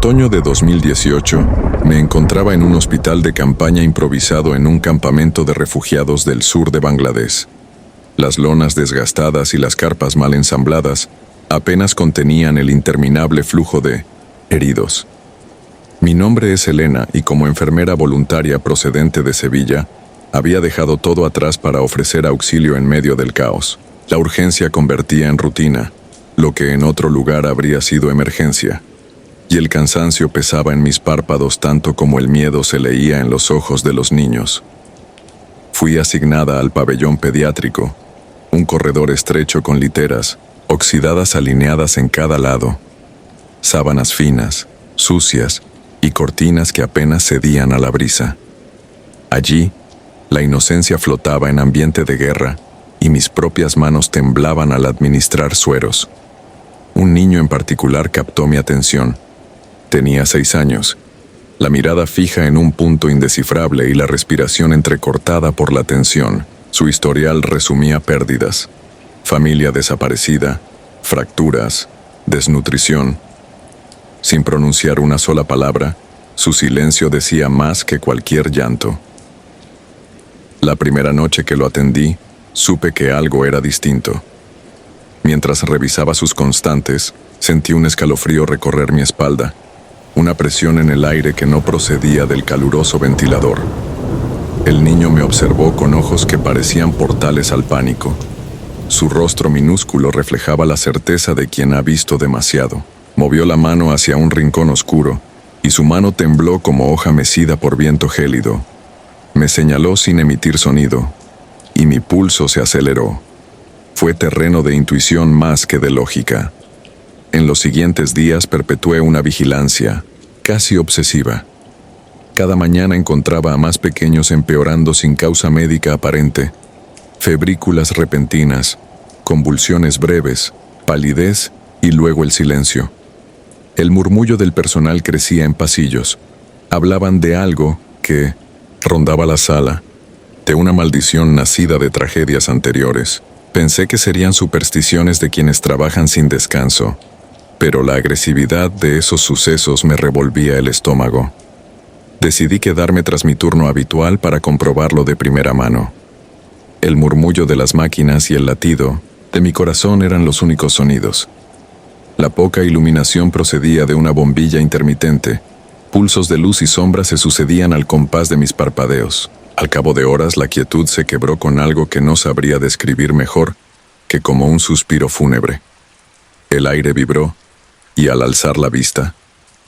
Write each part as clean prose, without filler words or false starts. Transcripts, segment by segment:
otoño de 2018, me encontraba en un hospital de campaña improvisado en un campamento de refugiados del sur de Bangladesh. Las lonas desgastadas y las carpas mal ensambladas apenas contenían el interminable flujo de heridos. Mi nombre es Elena y como enfermera voluntaria procedente de Sevilla, había dejado todo atrás para ofrecer auxilio en medio del caos. La urgencia convertía en rutina, lo que en otro lugar habría sido emergencia, y el cansancio pesaba en mis párpados tanto como el miedo se leía en los ojos de los niños. Fui asignada al pabellón pediátrico, un corredor estrecho con literas, oxidadas alineadas en cada lado, sábanas finas, sucias y cortinas que apenas cedían a la brisa. Allí, la inocencia flotaba en ambiente de guerra y mis propias manos temblaban al administrar sueros. Un niño en particular captó mi atención. Tenía 6 años, la mirada fija en un punto indescifrable y la respiración entrecortada por la tensión. Su historial resumía pérdidas, familia desaparecida, fracturas, desnutrición. Sin pronunciar una sola palabra, su silencio decía más que cualquier llanto. La primera noche que lo atendí, supe que algo era distinto. Mientras revisaba sus constantes, sentí un escalofrío recorrer mi espalda, una presión en el aire que no procedía del caluroso ventilador. El niño me observó con ojos que parecían portales al pánico. Su rostro minúsculo reflejaba la certeza de quien ha visto demasiado. Movió la mano hacia un rincón oscuro, y su mano tembló como hoja mecida por viento gélido. Me señaló sin emitir sonido, y mi pulso se aceleró. Fue terreno de intuición más que de lógica. En los siguientes días perpetué una vigilancia, casi obsesiva. Cada mañana encontraba a más pequeños empeorando sin causa médica aparente. Febrículas repentinas, convulsiones breves, palidez y luego el silencio. El murmullo del personal crecía en pasillos. Hablaban de algo que rondaba la sala, de una maldición nacida de tragedias anteriores. Pensé que serían supersticiones de quienes trabajan sin descanso, pero la agresividad de esos sucesos me revolvía el estómago. Decidí quedarme tras mi turno habitual para comprobarlo de primera mano. El murmullo de las máquinas y el latido de mi corazón eran los únicos sonidos. La poca iluminación procedía de una bombilla intermitente. Pulsos de luz y sombra se sucedían al compás de mis parpadeos. Al cabo de horas, la quietud se quebró con algo que no sabría describir mejor que como un suspiro fúnebre. El aire vibró, y al alzar la vista,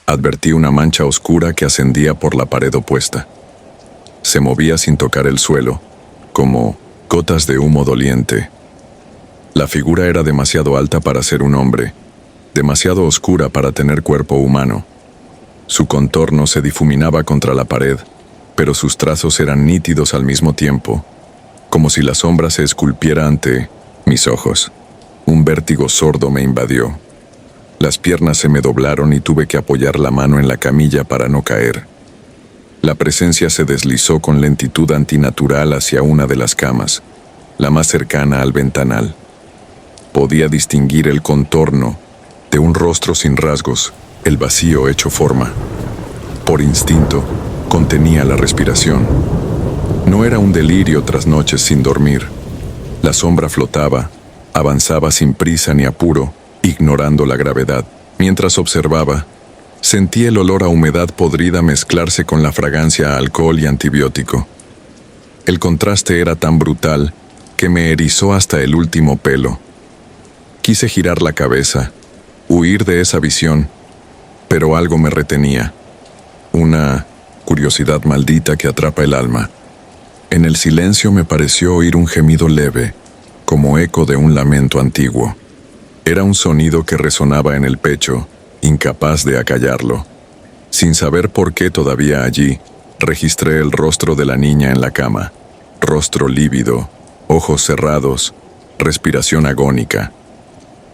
advertí una mancha oscura que ascendía por la pared opuesta. Se movía sin tocar el suelo, como gotas de humo doliente. La figura era demasiado alta para ser un hombre, demasiado oscura para tener cuerpo humano. Su contorno se difuminaba contra la pared, pero sus trazos eran nítidos al mismo tiempo, como si la sombra se esculpiera ante mis ojos. Un vértigo sordo me invadió. Las piernas se me doblaron y tuve que apoyar la mano en la camilla para no caer. La presencia se deslizó con lentitud antinatural hacia una de las camas, la más cercana al ventanal. Podía distinguir el contorno de un rostro sin rasgos, el vacío hecho forma. Por instinto, contenía la respiración. No era un delirio tras noches sin dormir. La sombra flotaba, avanzaba sin prisa ni apuro, ignorando la gravedad. Mientras observaba, sentí el olor a humedad podrida mezclarse con la fragancia a alcohol y antibiótico. El contraste era tan brutal que me erizó hasta el último pelo. Quise girar la cabeza, huir de esa visión, pero algo me retenía. Una curiosidad maldita que atrapa el alma. En el silencio me pareció oír un gemido leve, como eco de un lamento antiguo. Era un sonido que resonaba en el pecho, incapaz de acallarlo. Sin saber por qué todavía allí, registré el rostro de la niña en la cama. Rostro lívido, ojos cerrados, respiración agónica.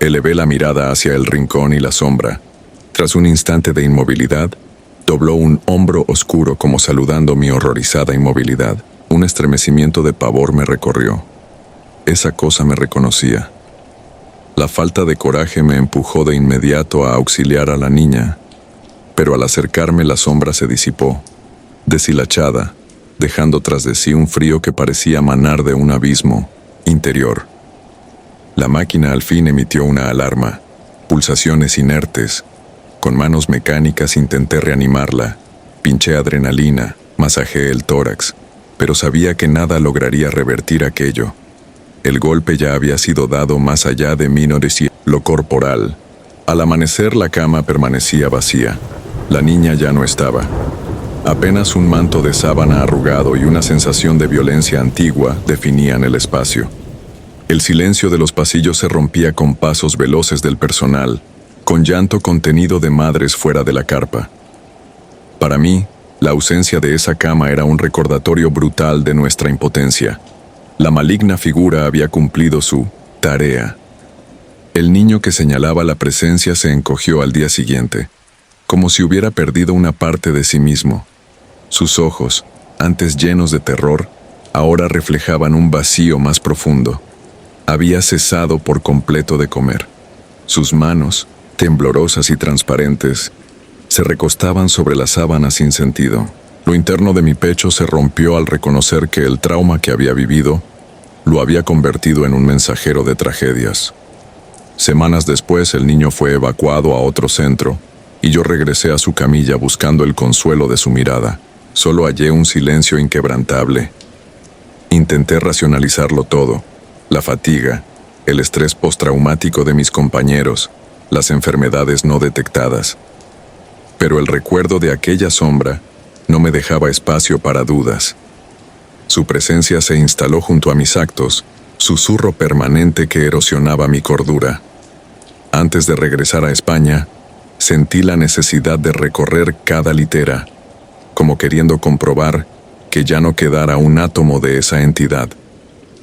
Elevé la mirada hacia el rincón y la sombra. Tras un instante de inmovilidad, dobló un hombro oscuro como saludando mi horrorizada inmovilidad. Un estremecimiento de pavor me recorrió. Esa cosa me reconocía. La falta de coraje me empujó de inmediato a auxiliar a la niña. pero al acercarme la sombra se disipó, deshilachada, dejando tras de sí un frío que parecía manar de un abismo interior. La máquina al fin emitió una alarma, pulsaciones inertes. Con manos mecánicas intenté reanimarla, pinché adrenalina, masajeé el tórax, pero sabía que nada lograría revertir aquello. El golpe ya había sido dado más allá de mí, no decía lo corporal. Al amanecer la cama permanecía vacía. La niña ya no estaba. Apenas un manto de sábana arrugado y una sensación de violencia antigua definían el espacio. El silencio de los pasillos se rompía con pasos veloces del personal, con llanto contenido de madres fuera de la carpa. Para mí, la ausencia de esa cama era un recordatorio brutal de nuestra impotencia. La maligna figura había cumplido su tarea. El niño que señalaba la presencia se encogió al día siguiente, como si hubiera perdido una parte de sí mismo. Sus ojos, antes llenos de terror, ahora reflejaban un vacío más profundo. Había cesado por completo de comer. Sus manos, temblorosas y transparentes, se recostaban sobre la sábana sin sentido. Lo interno de mi pecho se rompió al reconocer que el trauma que había vivido lo había convertido en un mensajero de tragedias. Semanas después, el niño fue evacuado a otro centro, y yo regresé a su camilla buscando el consuelo de su mirada. Solo hallé un silencio inquebrantable. Intenté racionalizarlo todo: la fatiga, el estrés postraumático de mis compañeros, las enfermedades no detectadas. Pero el recuerdo de aquella sombra no me dejaba espacio para dudas. Su presencia se instaló junto a mis actos, susurro permanente que erosionaba mi cordura. Antes de regresar a España, sentí la necesidad de recorrer cada litera, como queriendo comprobar que ya no quedara un átomo de esa entidad.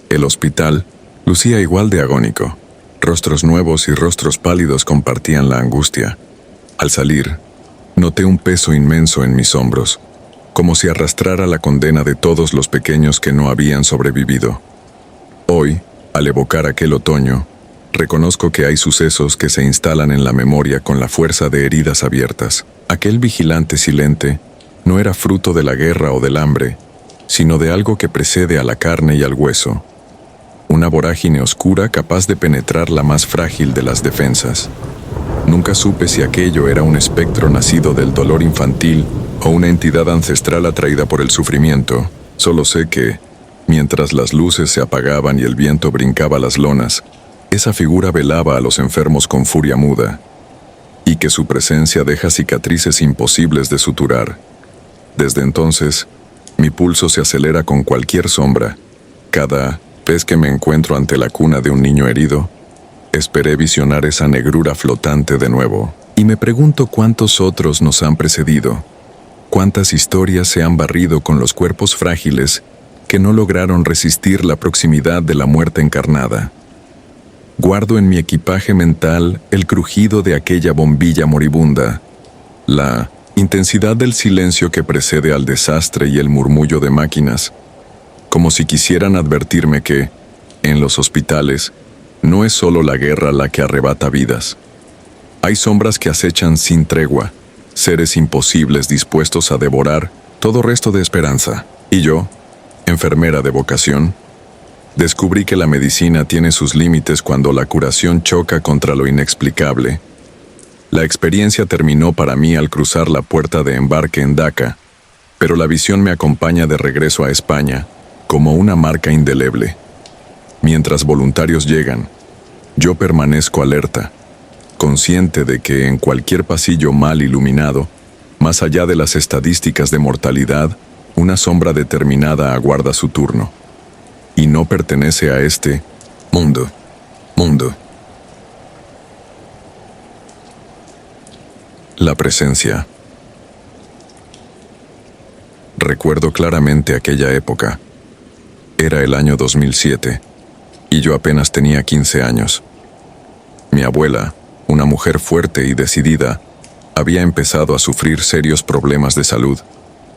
El hospital lucía igual de agónico. Rostros nuevos y rostros pálidos compartían la angustia. Al salir, noté un peso inmenso en mis hombros, como si arrastrara la condena de todos los pequeños que no habían sobrevivido. Hoy, al evocar aquel otoño, reconozco que hay sucesos que se instalan en la memoria con la fuerza de heridas abiertas. Aquel vigilante silente no era fruto de la guerra o del hambre, sino de algo que precede a la carne y al hueso. Una vorágine oscura capaz de penetrar la más frágil de las defensas. Nunca supe si aquello era un espectro nacido del dolor infantil o una entidad ancestral atraída por el sufrimiento. Solo sé que, mientras las luces se apagaban y el viento brincaba las lonas, esa figura velaba a los enfermos con furia muda, y que su presencia deja cicatrices imposibles de suturar. Desde entonces, mi pulso se acelera con cualquier sombra. Cada vez que me encuentro ante la cuna de un niño herido, esperé visionar esa negrura flotante de nuevo. Y me pregunto cuántos otros nos han precedido, cuántas historias se han barrido con los cuerpos frágiles que no lograron resistir la proximidad de la muerte encarnada. Guardo en mi equipaje mental el crujido de aquella bombilla moribunda, la intensidad del silencio que precede al desastre y el murmullo de máquinas, como si quisieran advertirme que, en los hospitales, no es solo la guerra la que arrebata vidas. Hay sombras que acechan sin tregua, seres imposibles dispuestos a devorar todo resto de esperanza. Y yo, enfermera de vocación, descubrí que la medicina tiene sus límites cuando la curación choca contra lo inexplicable. La experiencia terminó para mí al cruzar la puerta de embarque en Daca, pero la visión me acompaña de regreso a España como una marca indeleble. Mientras voluntarios llegan, yo permanezco alerta, consciente de que en cualquier pasillo mal iluminado, más allá de las estadísticas de mortalidad, una sombra determinada aguarda su turno, y no pertenece a este mundo. La presencia. Recuerdo claramente aquella época. Era el año 2007, y yo apenas tenía 15 años. Mi abuela, una mujer fuerte y decidida, había empezado a sufrir serios problemas de salud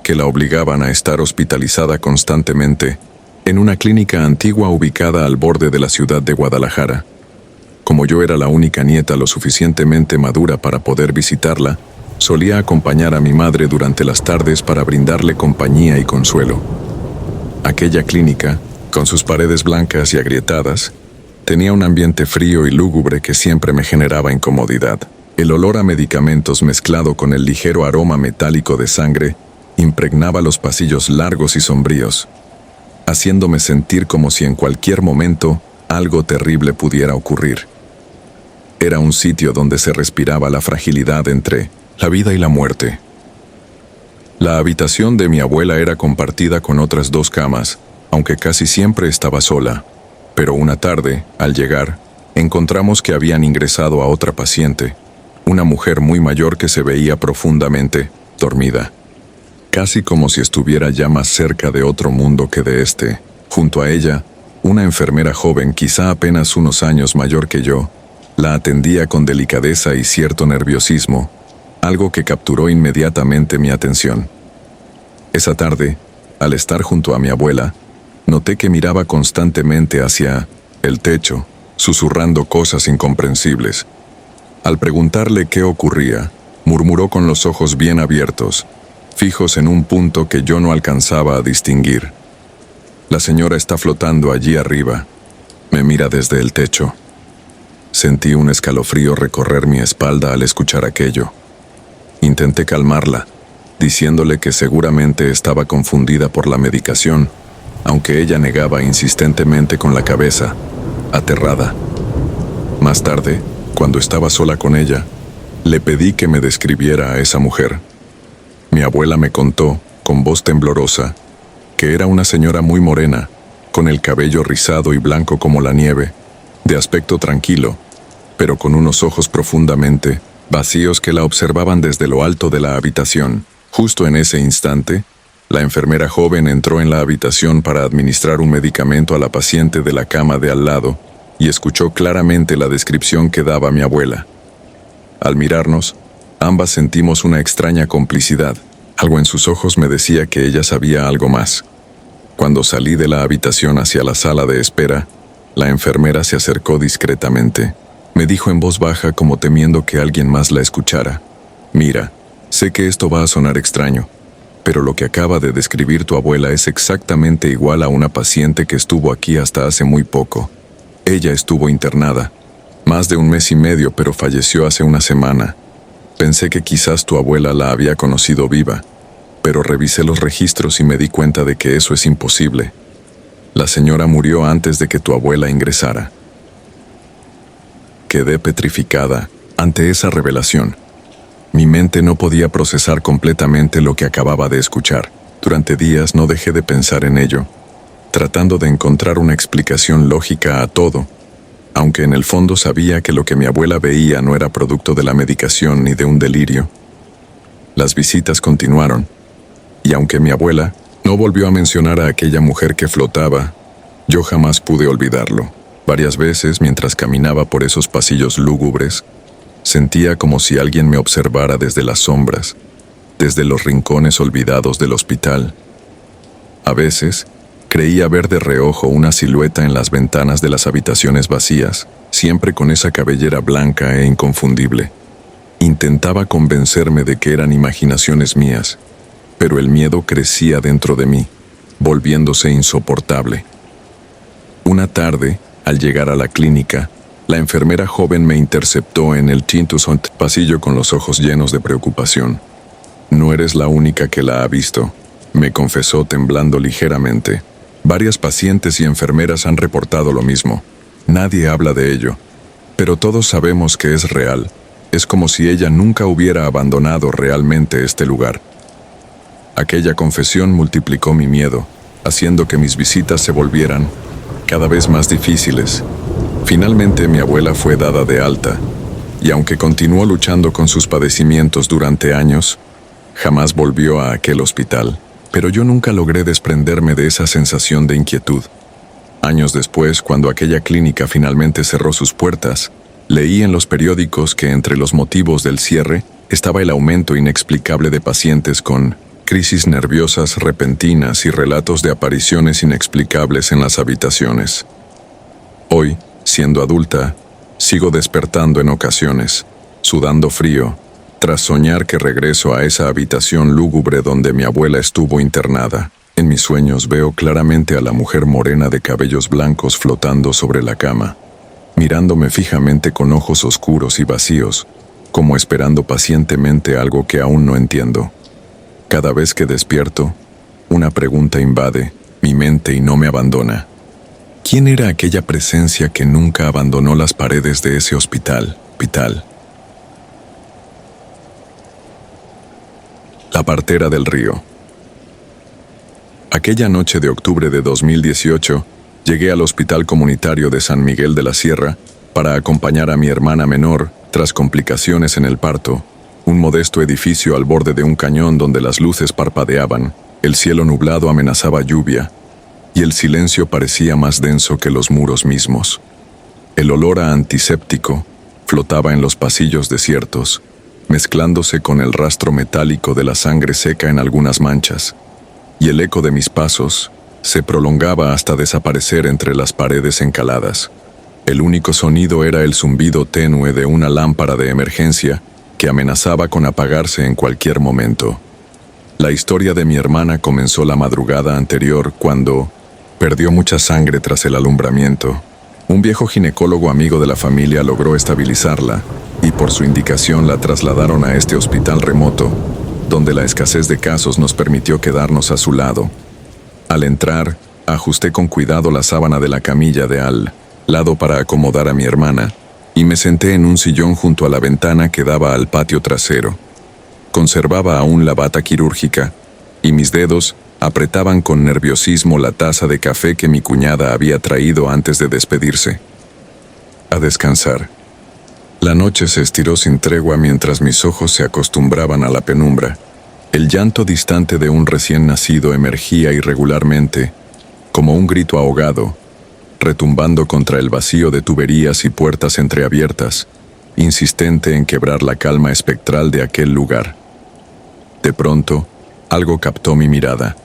que la obligaban a estar hospitalizada constantemente en una clínica antigua ubicada al borde de la ciudad de Guadalajara. Como yo era la única nieta lo suficientemente madura para poder visitarla, Solía acompañar a mi madre durante las tardes para brindarle compañía y consuelo. Aquella clínica, con sus paredes blancas y agrietadas, tenía un ambiente frío y lúgubre que siempre me generaba incomodidad. El olor a medicamentos mezclado con el ligero aroma metálico de sangre impregnaba los pasillos largos y sombríos, haciéndome sentir como si en cualquier momento algo terrible pudiera ocurrir. Era un sitio donde se respiraba la fragilidad entre la vida y la muerte. La habitación de mi abuela era compartida con otras 2 camas, aunque casi siempre estaba sola. Pero una tarde, al llegar, encontramos que habían ingresado a otra paciente, una mujer muy mayor que se veía profundamente dormida, casi como si estuviera ya más cerca de otro mundo que de este. Junto a ella, una enfermera joven, quizá apenas unos años mayor que yo, la atendía con delicadeza y cierto nerviosismo, algo que capturó inmediatamente mi atención. Esa tarde, al estar junto a mi abuela, noté que miraba constantemente hacia el techo, susurrando cosas incomprensibles. Al preguntarle qué ocurría, murmuró con los ojos bien abiertos, fijos en un punto que yo no alcanzaba a distinguir. La señora está flotando allí arriba. Me mira desde el techo. Sentí un escalofrío recorrer mi espalda al escuchar aquello. Intenté calmarla, diciéndole que seguramente estaba confundida por la medicación, aunque ella negaba insistentemente con la cabeza, aterrada. Más tarde, cuando estaba sola con ella, le pedí que me describiera a esa mujer. Mi abuela me contó, con voz temblorosa, que era una señora muy morena, con el cabello rizado y blanco como la nieve, de aspecto tranquilo, pero con unos ojos profundamente vacíos que la observaban desde lo alto de la habitación. Justo en ese instante, la enfermera joven entró en la habitación para administrar un medicamento a la paciente de la cama de al lado y escuchó claramente la descripción que daba mi abuela. Al mirarnos, ambas sentimos una extraña complicidad. Algo en sus ojos me decía que ella sabía algo más. Cuando salí de la habitación hacia la sala de espera, la enfermera se acercó discretamente. Me dijo en voz baja como temiendo que alguien más la escuchara: «Mira, sé que esto va a sonar extraño, pero lo que acaba de describir tu abuela es exactamente igual a una paciente que estuvo aquí hasta hace muy poco. Ella estuvo internada, más de 1 mes y medio, pero falleció hace una semana. Pensé que quizás tu abuela la había conocido viva, pero revisé los registros y me di cuenta de que eso es imposible. La señora murió antes de que tu abuela ingresara». Quedé petrificada ante esa revelación. Mi mente no podía procesar completamente lo que acababa de escuchar. Durante días no dejé de pensar en ello, tratando de encontrar una explicación lógica a todo, aunque en el fondo sabía que lo que mi abuela veía no era producto de la medicación ni de un delirio. Las visitas continuaron, y aunque mi abuela no volvió a mencionar a aquella mujer que flotaba, yo jamás pude olvidarlo. Varias veces, mientras caminaba por esos pasillos lúgubres, sentía como si alguien me observara desde las sombras, desde los rincones olvidados del hospital. A veces, creía ver de reojo una silueta en las ventanas de las habitaciones vacías, siempre con esa cabellera blanca e inconfundible. Intentaba convencerme de que eran imaginaciones mías, pero el miedo crecía dentro de mí, volviéndose insoportable. Una tarde, al llegar a la clínica, la enfermera joven me interceptó en el Tintusont pasillo con los ojos llenos de preocupación. «No eres la única que la ha visto», me confesó temblando ligeramente. «Varias pacientes y enfermeras han reportado lo mismo. Nadie habla de ello, pero todos sabemos que es real. Es como si ella nunca hubiera abandonado realmente este lugar». Aquella confesión multiplicó mi miedo, haciendo que mis visitas se volvieran cada vez más difíciles. Finalmente mi abuela fue dada de alta, y aunque continuó luchando con sus padecimientos durante años, jamás volvió a aquel hospital. Pero yo nunca logré desprenderme de esa sensación de inquietud. Años después, cuando aquella clínica finalmente cerró sus puertas, leí en los periódicos que entre los motivos del cierre estaba el aumento inexplicable de pacientes con crisis nerviosas repentinas y relatos de apariciones inexplicables en las habitaciones. Hoy, siendo adulta, sigo despertando en ocasiones, sudando frío, tras soñar que regreso a esa habitación lúgubre donde mi abuela estuvo internada. En mis sueños veo claramente a la mujer morena de cabellos blancos flotando sobre la cama, mirándome fijamente con ojos oscuros y vacíos, como esperando pacientemente algo que aún no entiendo. Cada vez que despierto, una pregunta invade mi mente y no me abandona. ¿Quién era aquella presencia que nunca abandonó las paredes de ese hospital? La partera del río. Aquella noche de octubre de 2018, llegué al Hospital Comunitario de San Miguel de la Sierra para acompañar a mi hermana menor tras complicaciones en el parto, un modesto edificio al borde de un cañón donde las luces parpadeaban, el cielo nublado amenazaba lluvia, y el silencio parecía más denso que los muros mismos. El olor a antiséptico flotaba en los pasillos desiertos, mezclándose con el rastro metálico de la sangre seca en algunas manchas, y el eco de mis pasos se prolongaba hasta desaparecer entre las paredes encaladas. El único sonido era el zumbido tenue de una lámpara de emergencia que amenazaba con apagarse en cualquier momento. La historia de mi hermana comenzó la madrugada anterior cuando perdió mucha sangre tras el alumbramiento. Un viejo ginecólogo amigo de la familia logró estabilizarla y por su indicación la trasladaron a este hospital remoto, donde la escasez de casos nos permitió quedarnos a su lado. Al entrar, ajusté con cuidado la sábana de la camilla de al lado para acomodar a mi hermana y me senté en un sillón junto a la ventana que daba al patio trasero. Conservaba aún la bata quirúrgica y mis dedos apretaban con nerviosismo la taza de café que mi cuñada había traído antes de despedirse. A descansar. La noche se estiró sin tregua mientras mis ojos se acostumbraban a la penumbra. El llanto distante de un recién nacido emergía irregularmente, como un grito ahogado, retumbando contra el vacío de tuberías y puertas entreabiertas, insistente en quebrar la calma espectral de aquel lugar. De pronto, algo captó mi mirada.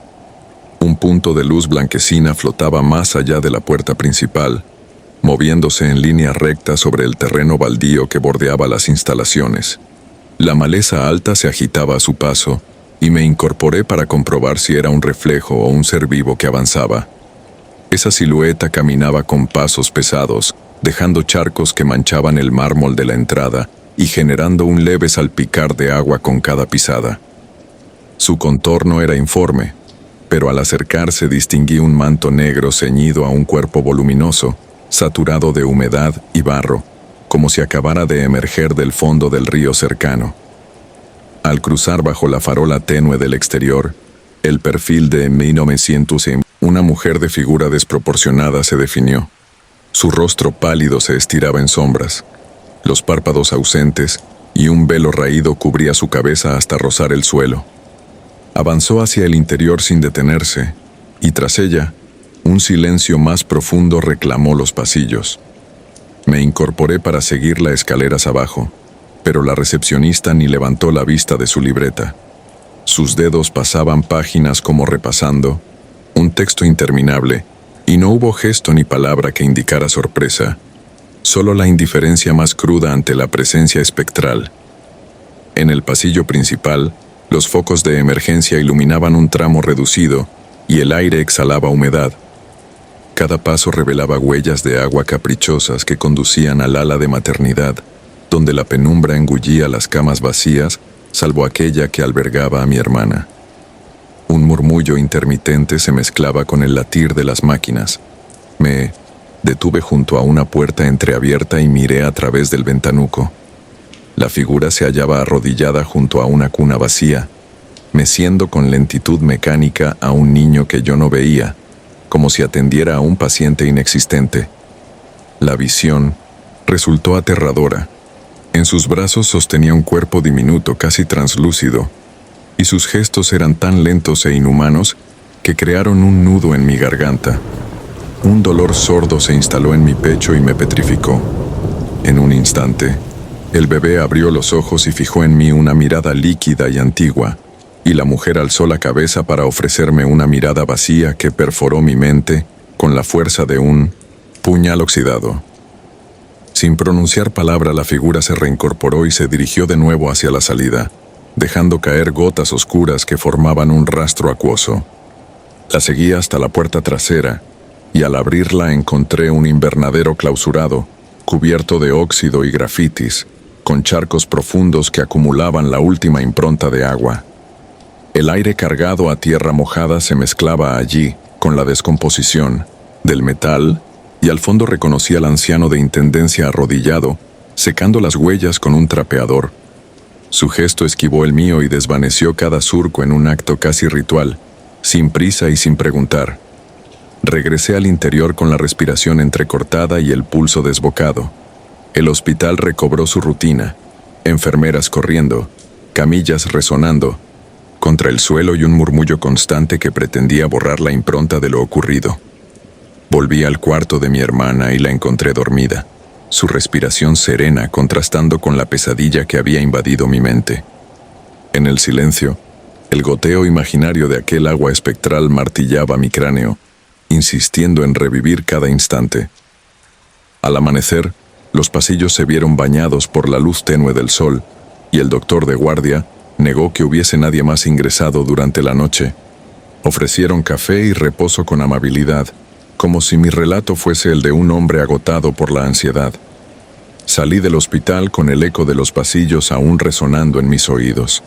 Un punto de luz blanquecina flotaba más allá de la puerta principal, moviéndose en línea recta sobre el terreno baldío que bordeaba las instalaciones. La maleza alta se agitaba a su paso, y me incorporé para comprobar si era un reflejo o un ser vivo que avanzaba. Esa silueta caminaba con pasos pesados, dejando charcos que manchaban el mármol de la entrada y generando un leve salpicar de agua con cada pisada. Su contorno era informe, pero al acercarse distinguí un manto negro ceñido a un cuerpo voluminoso, saturado de humedad y barro, como si acabara de emerger del fondo del río cercano. Al cruzar bajo la farola tenue del exterior, el perfil de 1900, una mujer de figura desproporcionada se definió. Su rostro pálido se estiraba en sombras, los párpados ausentes y un velo raído cubría su cabeza hasta rozar el suelo. Avanzó hacia el interior sin detenerse, y tras ella, un silencio más profundo reclamó los pasillos. Me incorporé para seguirla escaleras abajo, pero la recepcionista ni levantó la vista de su libreta. Sus dedos pasaban páginas como repasando, un texto interminable, y no hubo gesto ni palabra que indicara sorpresa, solo la indiferencia más cruda ante la presencia espectral. En el pasillo principal, los focos de emergencia iluminaban un tramo reducido y el aire exhalaba humedad. Cada paso revelaba huellas de agua caprichosas que conducían al ala de maternidad, donde la penumbra engullía las camas vacías, salvo aquella que albergaba a mi hermana. Un murmullo intermitente se mezclaba con el latir de las máquinas. Me detuve junto a una puerta entreabierta y miré a través del ventanuco. La figura se hallaba arrodillada junto a una cuna vacía, meciendo con lentitud mecánica a un niño que yo no veía, como si atendiera a un paciente inexistente. La visión resultó aterradora. En sus brazos sostenía un cuerpo diminuto, casi translúcido, y sus gestos eran tan lentos e inhumanos que crearon un nudo en mi garganta. Un dolor sordo se instaló en mi pecho y me petrificó. En un instante, el bebé abrió los ojos y fijó en mí una mirada líquida y antigua, y la mujer alzó la cabeza para ofrecerme una mirada vacía que perforó mi mente con la fuerza de un puñal oxidado. Sin pronunciar palabra, la figura se reincorporó y se dirigió de nuevo hacia la salida, dejando caer gotas oscuras que formaban un rastro acuoso. La seguí hasta la puerta trasera, y al abrirla encontré un invernadero clausurado, cubierto de óxido y grafitis, con charcos profundos que acumulaban la última impronta de agua. El aire cargado a tierra mojada se mezclaba allí con la descomposición del metal, y al fondo reconocí al anciano de intendencia arrodillado, secando las huellas con un trapeador. Su gesto esquivó el mío y desvaneció cada surco en un acto casi ritual, sin prisa y sin preguntar. Regresé al interior con la respiración entrecortada y el pulso desbocado. El hospital recobró su rutina, enfermeras corriendo, camillas resonando contra el suelo y un murmullo constante que pretendía borrar la impronta de lo ocurrido. Volví al cuarto de mi hermana y la encontré dormida, su respiración serena contrastando con la pesadilla que había invadido mi mente. En el silencio, el goteo imaginario de aquel agua espectral martillaba mi cráneo, insistiendo en revivir cada instante. Al amanecer, los pasillos se vieron bañados por la luz tenue del sol, y el doctor de guardia negó que hubiese nadie más ingresado durante la noche. Ofrecieron café y reposo con amabilidad, como si mi relato fuese el de un hombre agotado por la ansiedad. Salí del hospital con el eco de los pasillos aún resonando en mis oídos.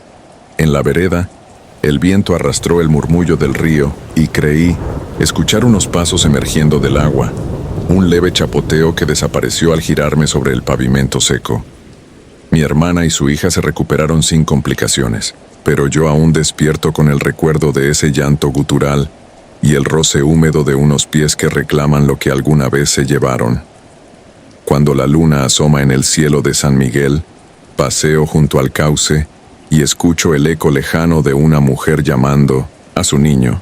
En la vereda, el viento arrastró el murmullo del río y creí escuchar unos pasos emergiendo del agua, un leve chapoteo que desapareció al girarme sobre el pavimento seco. Mi hermana y su hija se recuperaron sin complicaciones, pero yo aún despierto con el recuerdo de ese llanto gutural y el roce húmedo de unos pies que reclaman lo que alguna vez se llevaron. Cuando la luna asoma en el cielo de San Miguel, paseo junto al cauce y escucho el eco lejano de una mujer llamando a su niño,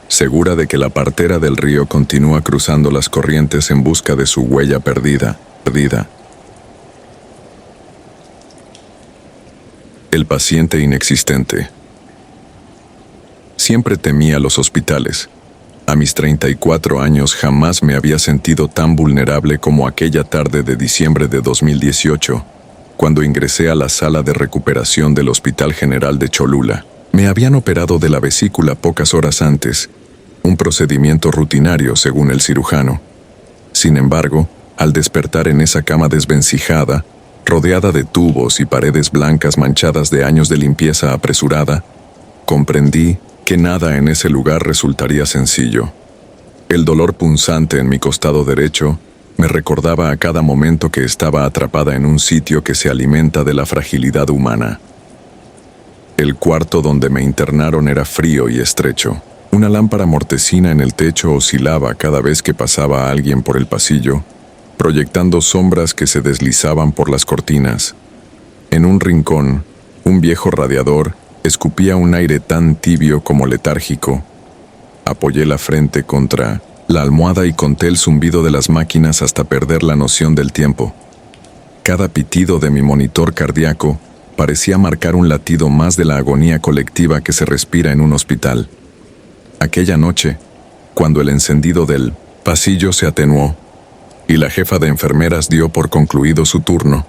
segura de que la partera del río continúa cruzando las corrientes en busca de su huella perdida. El paciente inexistente. Siempre temía los hospitales. A mis 34 años jamás me había sentido tan vulnerable como aquella tarde de diciembre de 2018, cuando ingresé a la sala de recuperación del Hospital General de Cholula. Me habían operado de la vesícula pocas horas antes, un procedimiento rutinario según el cirujano. Sin embargo, al despertar en esa cama desvencijada, rodeada de tubos y paredes blancas manchadas de años de limpieza apresurada, comprendí que nada en ese lugar resultaría sencillo. El dolor punzante en mi costado derecho me recordaba a cada momento que estaba atrapada en un sitio que se alimenta de la fragilidad humana. El cuarto donde me internaron era frío y estrecho. Una lámpara mortecina en el techo oscilaba cada vez que pasaba alguien por el pasillo, proyectando sombras que se deslizaban por las cortinas. En un rincón, un viejo radiador escupía un aire tan tibio como letárgico. Apoyé la frente contra la almohada y conté el zumbido de las máquinas hasta perder la noción del tiempo. Cada pitido de mi monitor cardíaco parecía marcar un latido más de la agonía colectiva que se respira en un hospital. Aquella noche, cuando el encendido del pasillo se atenuó y la jefa de enfermeras dio por concluido su turno,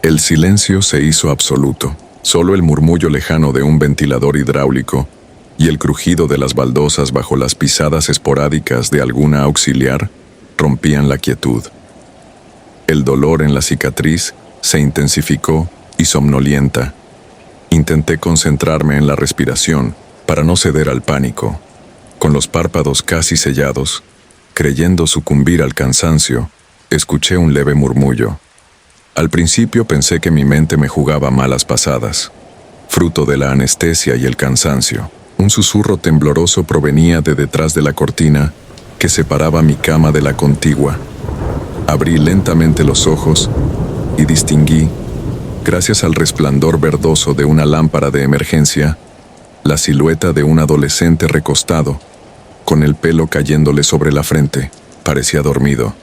el silencio se hizo absoluto. Solo el murmullo lejano de un ventilador hidráulico y el crujido de las baldosas bajo las pisadas esporádicas de alguna auxiliar rompían la quietud. El dolor en la cicatriz se intensificó y somnolienta. Intenté concentrarme en la respiración para no ceder al pánico. Con los párpados casi sellados, creyendo sucumbir al cansancio, escuché un leve murmullo. Al principio pensé que mi mente me jugaba malas pasadas, fruto de la anestesia y el cansancio. Un susurro tembloroso provenía de detrás de la cortina que separaba mi cama de la contigua. Abrí lentamente los ojos y distinguí, gracias al resplandor verdoso de una lámpara de emergencia, la silueta de un adolescente recostado, con el pelo cayéndole sobre la frente. Parecía dormido,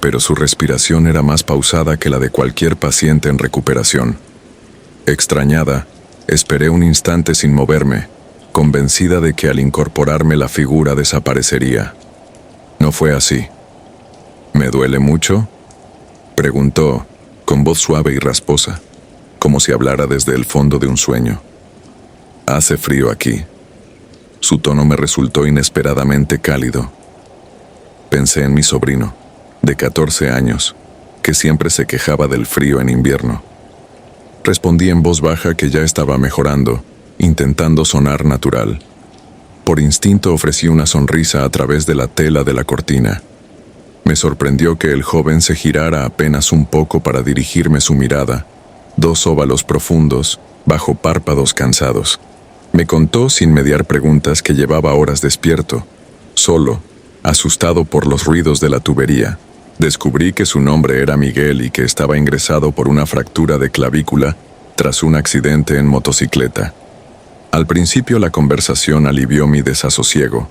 pero su respiración era más pausada que la de cualquier paciente en recuperación. Extrañada, esperé un instante sin moverme, convencida de que al incorporarme la figura desaparecería. No fue así. ¿Me duele mucho?, Preguntó, con voz suave y rasposa, como si hablara desde el fondo de un sueño. «¿Hace frío aquí?» Su tono me resultó inesperadamente cálido. Pensé en mi sobrino, de 14 años, que siempre se quejaba del frío en invierno. Respondí en voz baja que ya estaba mejorando, intentando sonar natural. Por instinto ofrecí una sonrisa a través de la tela de la cortina. Me sorprendió que el joven se girara apenas un poco para dirigirme su mirada, 2 óvalos profundos, bajo párpados cansados. Me contó sin mediar preguntas que llevaba horas despierto, solo, asustado por los ruidos de la tubería. Descubrí que su nombre era Miguel y que estaba ingresado por una fractura de clavícula tras un accidente en motocicleta. Al principio la conversación alivió mi desasosiego.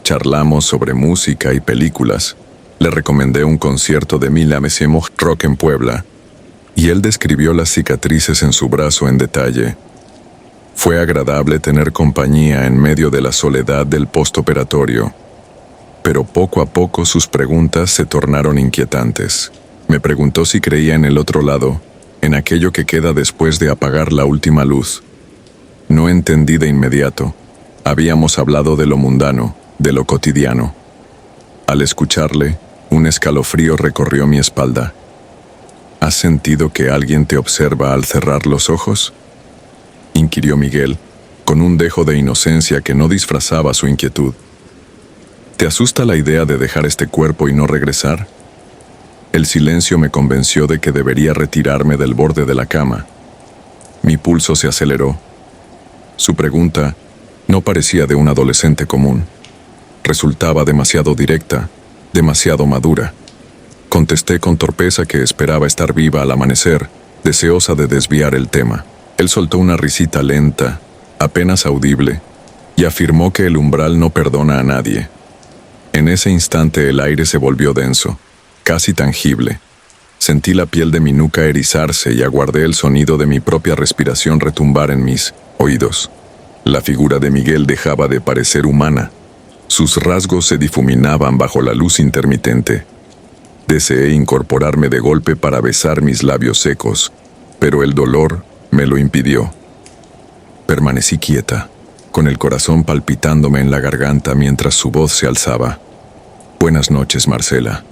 Charlamos sobre música y películas. Le recomendé un concierto de Mila Mesemo Rock en Puebla, y él describió las cicatrices en su brazo en detalle. Fue agradable tener compañía en medio de la soledad del postoperatorio. Pero poco a poco sus preguntas se tornaron inquietantes. Me preguntó si creía en el otro lado, en aquello que queda después de apagar la última luz. No entendí de inmediato. Habíamos hablado de lo mundano, de lo cotidiano. Al escucharle, un escalofrío recorrió mi espalda. ¿Has sentido que alguien te observa al cerrar los ojos?, inquirió Miguel, con un dejo de inocencia que no disfrazaba su inquietud. ¿Te asusta la idea de dejar este cuerpo y no regresar? El silencio me convenció de que debería retirarme del borde de la cama. Mi pulso se aceleró. Su pregunta no parecía de un adolescente común. Resultaba demasiado directa, demasiado madura. Contesté con torpeza que esperaba estar viva al amanecer, deseosa de desviar el tema. Él soltó una risita lenta, apenas audible, y afirmó que el umbral no perdona a nadie. En ese instante el aire se volvió denso, casi tangible. Sentí la piel de mi nuca erizarse y aguardé el sonido de mi propia respiración retumbar en mis oídos. La figura de Miguel dejaba de parecer humana. Sus rasgos se difuminaban bajo la luz intermitente. Deseé incorporarme de golpe para besar mis labios secos, pero el dolor me lo impidió. Permanecí quieta, con el corazón palpitándome en la garganta mientras su voz se alzaba. «Buenas noches, Marcela».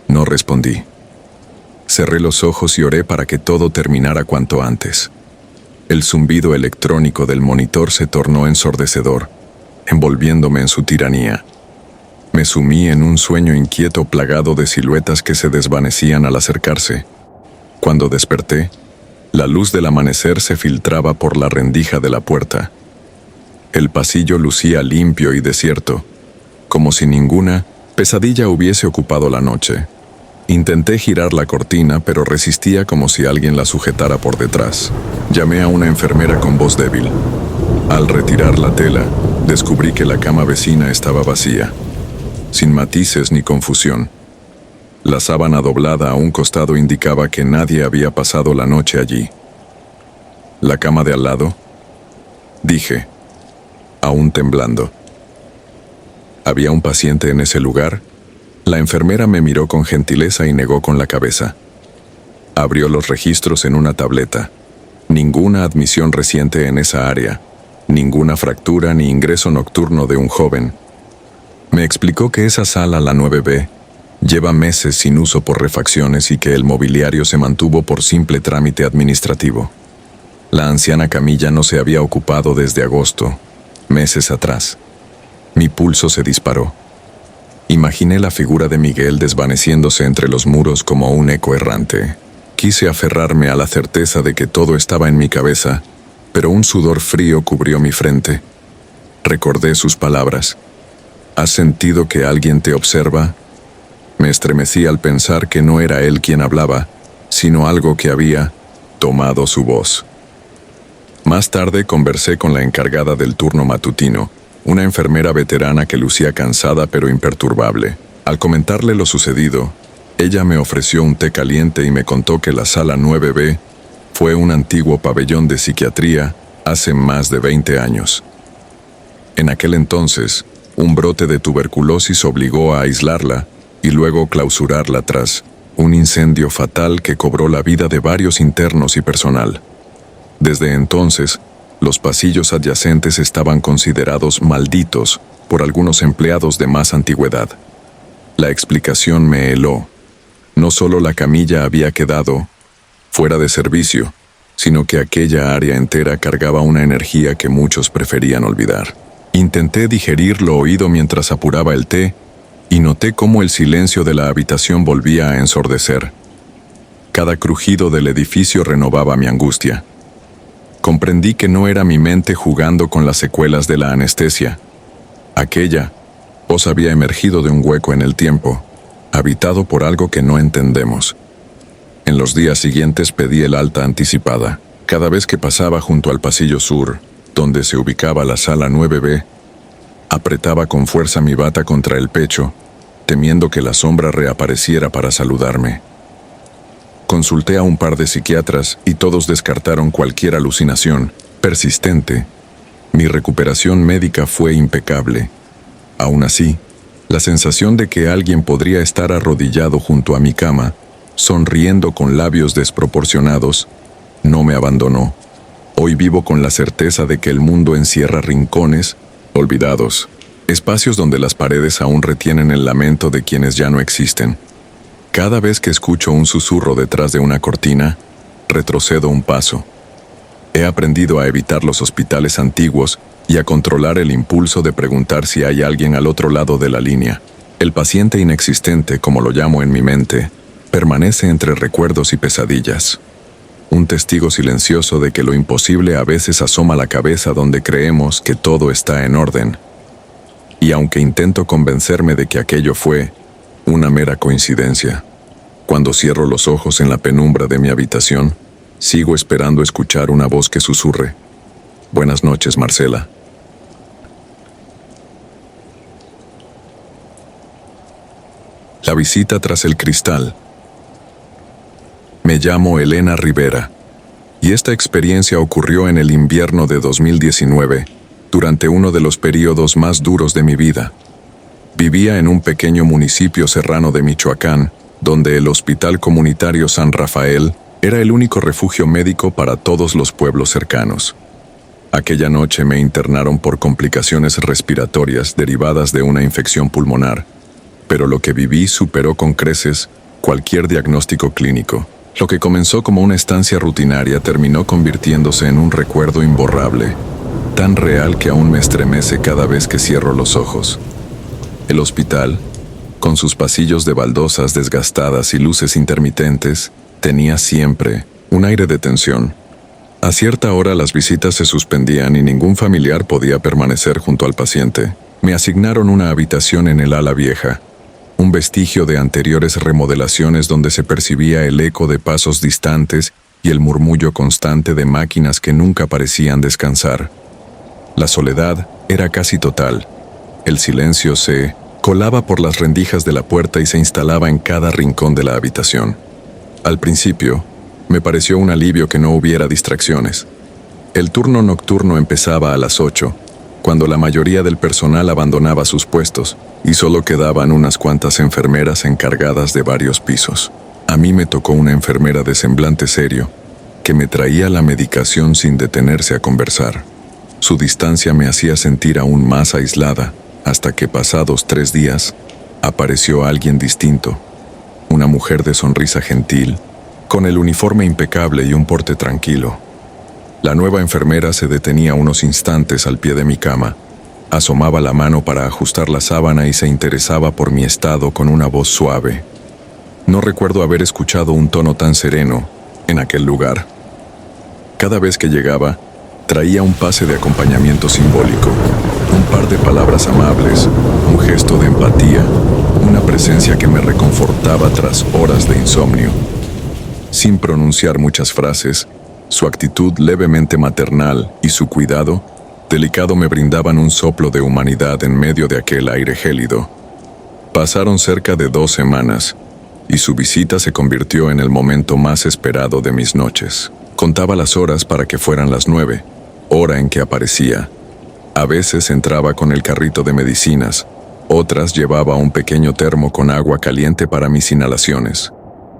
No respondí. Cerré los ojos y oré para que todo terminara cuanto antes. El zumbido electrónico del monitor se tornó ensordecedor, envolviéndome en su tiranía. Me sumí en un sueño inquieto plagado de siluetas que se desvanecían al acercarse. Cuando desperté, la luz del amanecer se filtraba por la rendija de la puerta. El pasillo lucía limpio y desierto, como si ninguna pesadilla hubiese ocupado la noche. Intenté girar la cortina, pero resistía como si alguien la sujetara por detrás. Llamé a una enfermera con voz débil. Al retirar la tela, descubrí que la cama vecina estaba vacía, sin matices ni confusión. La sábana doblada a un costado indicaba que nadie había pasado la noche allí. ¿La cama de al lado?, dije, aún temblando. ¿Había un paciente en ese lugar? La enfermera me miró con gentileza y negó con la cabeza. Abrió los registros en una tableta. Ninguna admisión reciente en esa área, ninguna fractura ni ingreso nocturno de un joven. Me explicó que esa sala, la 9B, lleva meses sin uso por refacciones y que el mobiliario se mantuvo por simple trámite administrativo. La anciana camilla no se había ocupado desde agosto, meses atrás. Mi pulso se disparó. Imaginé la figura de Miguel desvaneciéndose entre los muros como un eco errante. Quise aferrarme a la certeza de que todo estaba en mi cabeza, pero un sudor frío cubrió mi frente. Recordé sus palabras. ¿Has sentido que alguien te observa? Me estremecí al pensar que no era él quien hablaba, sino algo que había tomado su voz. Más tarde conversé con la encargada del turno matutino, una enfermera veterana que lucía cansada pero imperturbable. Al comentarle lo sucedido, ella me ofreció un té caliente y me contó que la sala 9B fue un antiguo pabellón de psiquiatría hace más de 20 años. En aquel entonces, un brote de tuberculosis obligó a aislarla y luego clausurarla tras un incendio fatal que cobró la vida de varios internos y personal. Desde entonces, los pasillos adyacentes estaban considerados malditos por algunos empleados de más antigüedad. La explicación me heló. No solo la camilla había quedado fuera de servicio, sino que aquella área entera cargaba una energía que muchos preferían olvidar. Intenté digerir lo oído mientras apuraba el té y noté cómo el silencio de la habitación volvía a ensordecer. Cada crujido del edificio renovaba mi angustia. Comprendí que no era mi mente jugando con las secuelas de la anestesia. Aquella voz había emergido de un hueco en el tiempo, habitado por algo que no entendemos. En los días siguientes pedí el alta anticipada. Cada vez que pasaba junto al pasillo sur, donde se ubicaba la sala 9B, apretaba con fuerza mi bata contra el pecho, temiendo que la sombra reapareciera para saludarme. Consulté a un par de psiquiatras y todos descartaron cualquier alucinación persistente. Mi recuperación médica fue impecable. Aún así, la sensación de que alguien podría estar arrodillado junto a mi cama, sonriendo con labios desproporcionados, no me abandonó. Hoy vivo con la certeza de que el mundo encierra rincones olvidados, espacios donde las paredes aún retienen el lamento de quienes ya no existen. Cada vez que escucho un susurro detrás de una cortina, retrocedo un paso. He aprendido a evitar los hospitales antiguos y a controlar el impulso de preguntar si hay alguien al otro lado de la línea. El paciente inexistente, como lo llamo en mi mente, permanece entre recuerdos y pesadillas. Un testigo silencioso de que lo imposible a veces asoma la cabeza donde creemos que todo está en orden. Y aunque intento convencerme de que aquello fue una mera coincidencia, cuando cierro los ojos en la penumbra de mi habitación, sigo esperando escuchar una voz que susurre: «Buenas noches, Marcela». La visita tras el cristal. Me llamo Elena Rivera, y esta experiencia ocurrió en el invierno de 2019, durante uno de los periodos más duros de mi vida. Vivía en un pequeño municipio serrano de Michoacán, donde el Hospital Comunitario San Rafael era el único refugio médico para todos los pueblos cercanos. Aquella noche me internaron por complicaciones respiratorias derivadas de una infección pulmonar, pero lo que viví superó con creces cualquier diagnóstico clínico. Lo que comenzó como una estancia rutinaria terminó convirtiéndose en un recuerdo imborrable, tan real que aún me estremece cada vez que cierro los ojos. El hospital, con sus pasillos de baldosas desgastadas y luces intermitentes, tenía siempre un aire de tensión. A cierta hora las visitas se suspendían y ningún familiar podía permanecer junto al paciente. Me asignaron una habitación en el ala vieja, un vestigio de anteriores remodelaciones donde se percibía el eco de pasos distantes y el murmullo constante de máquinas que nunca parecían descansar. La soledad era casi total. El silencio se colaba por las rendijas de la puerta y se instalaba en cada rincón de la habitación. Al principio, me pareció un alivio que no hubiera distracciones. El turno nocturno empezaba a las 8, cuando la mayoría del personal abandonaba sus puestos y solo quedaban unas cuantas enfermeras encargadas de varios pisos. A mí me tocó una enfermera de semblante serio, que me traía la medicación sin detenerse a conversar. Su distancia me hacía sentir aún más aislada, hasta que pasados 3 días, apareció alguien distinto. Una mujer de sonrisa gentil, con el uniforme impecable y un porte tranquilo. La nueva enfermera se detenía unos instantes al pie de mi cama, asomaba la mano para ajustar la sábana y se interesaba por mi estado con una voz suave. No recuerdo haber escuchado un tono tan sereno en aquel lugar. Cada vez que llegaba, traía un pase de acompañamiento simbólico, un par de palabras amables, un gesto de empatía, una presencia que me reconfortaba tras horas de insomnio. Sin pronunciar muchas frases, su actitud levemente maternal y su cuidado delicado me brindaban un soplo de humanidad en medio de aquel aire gélido. Pasaron cerca de 2 semanas, y su visita se convirtió en el momento más esperado de mis noches. Contaba las horas para que fueran las 9, hora en que aparecía. A veces entraba con el carrito de medicinas, otras llevaba un pequeño termo con agua caliente para mis inhalaciones.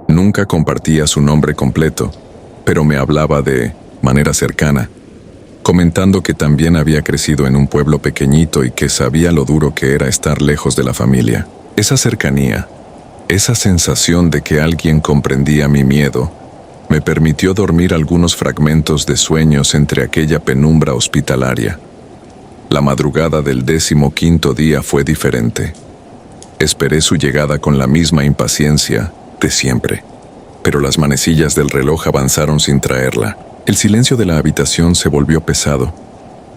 Nunca compartía su nombre completo, pero me hablaba de manera cercana, comentando que también había crecido en un pueblo pequeñito y que sabía lo duro que era estar lejos de la familia. Esa cercanía, esa sensación de que alguien comprendía mi miedo, me permitió dormir algunos fragmentos de sueños entre aquella penumbra hospitalaria. La madrugada del 15º día fue diferente. Esperé su llegada con la misma impaciencia de siempre, pero las manecillas del reloj avanzaron sin traerla. El silencio de la habitación se volvió pesado,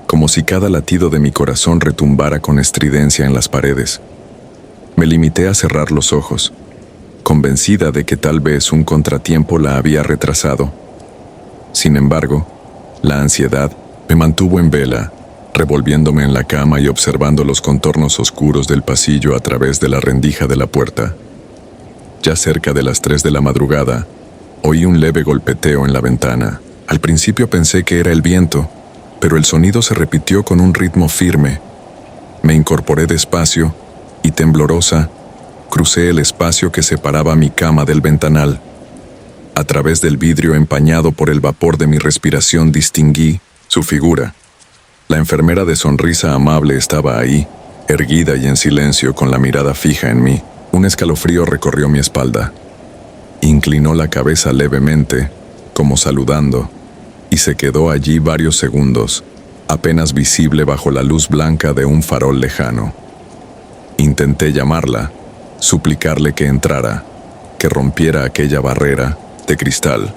como si cada latido de mi corazón retumbara con estridencia en las paredes. Me limité a cerrar los ojos, convencida de que tal vez un contratiempo la había retrasado. Sin embargo, la ansiedad me mantuvo en vela, revolviéndome en la cama y observando los contornos oscuros del pasillo a través de la rendija de la puerta. Ya cerca de las 3 de la madrugada, oí un leve golpeteo en la ventana. Al principio pensé que era el viento, pero el sonido se repitió con un ritmo firme. Me incorporé despacio y, temblorosa, crucé el espacio que separaba mi cama del ventanal. A través del vidrio empañado por el vapor de mi respiración distinguí su figura. La enfermera de sonrisa amable estaba ahí, erguida y en silencio, con la mirada fija en mí. Un escalofrío recorrió mi espalda. Inclinó la cabeza levemente, como saludando, y se quedó allí varios segundos, apenas visible bajo la luz blanca de un farol lejano. Intenté llamarla, suplicarle que entrara, que rompiera aquella barrera de cristal,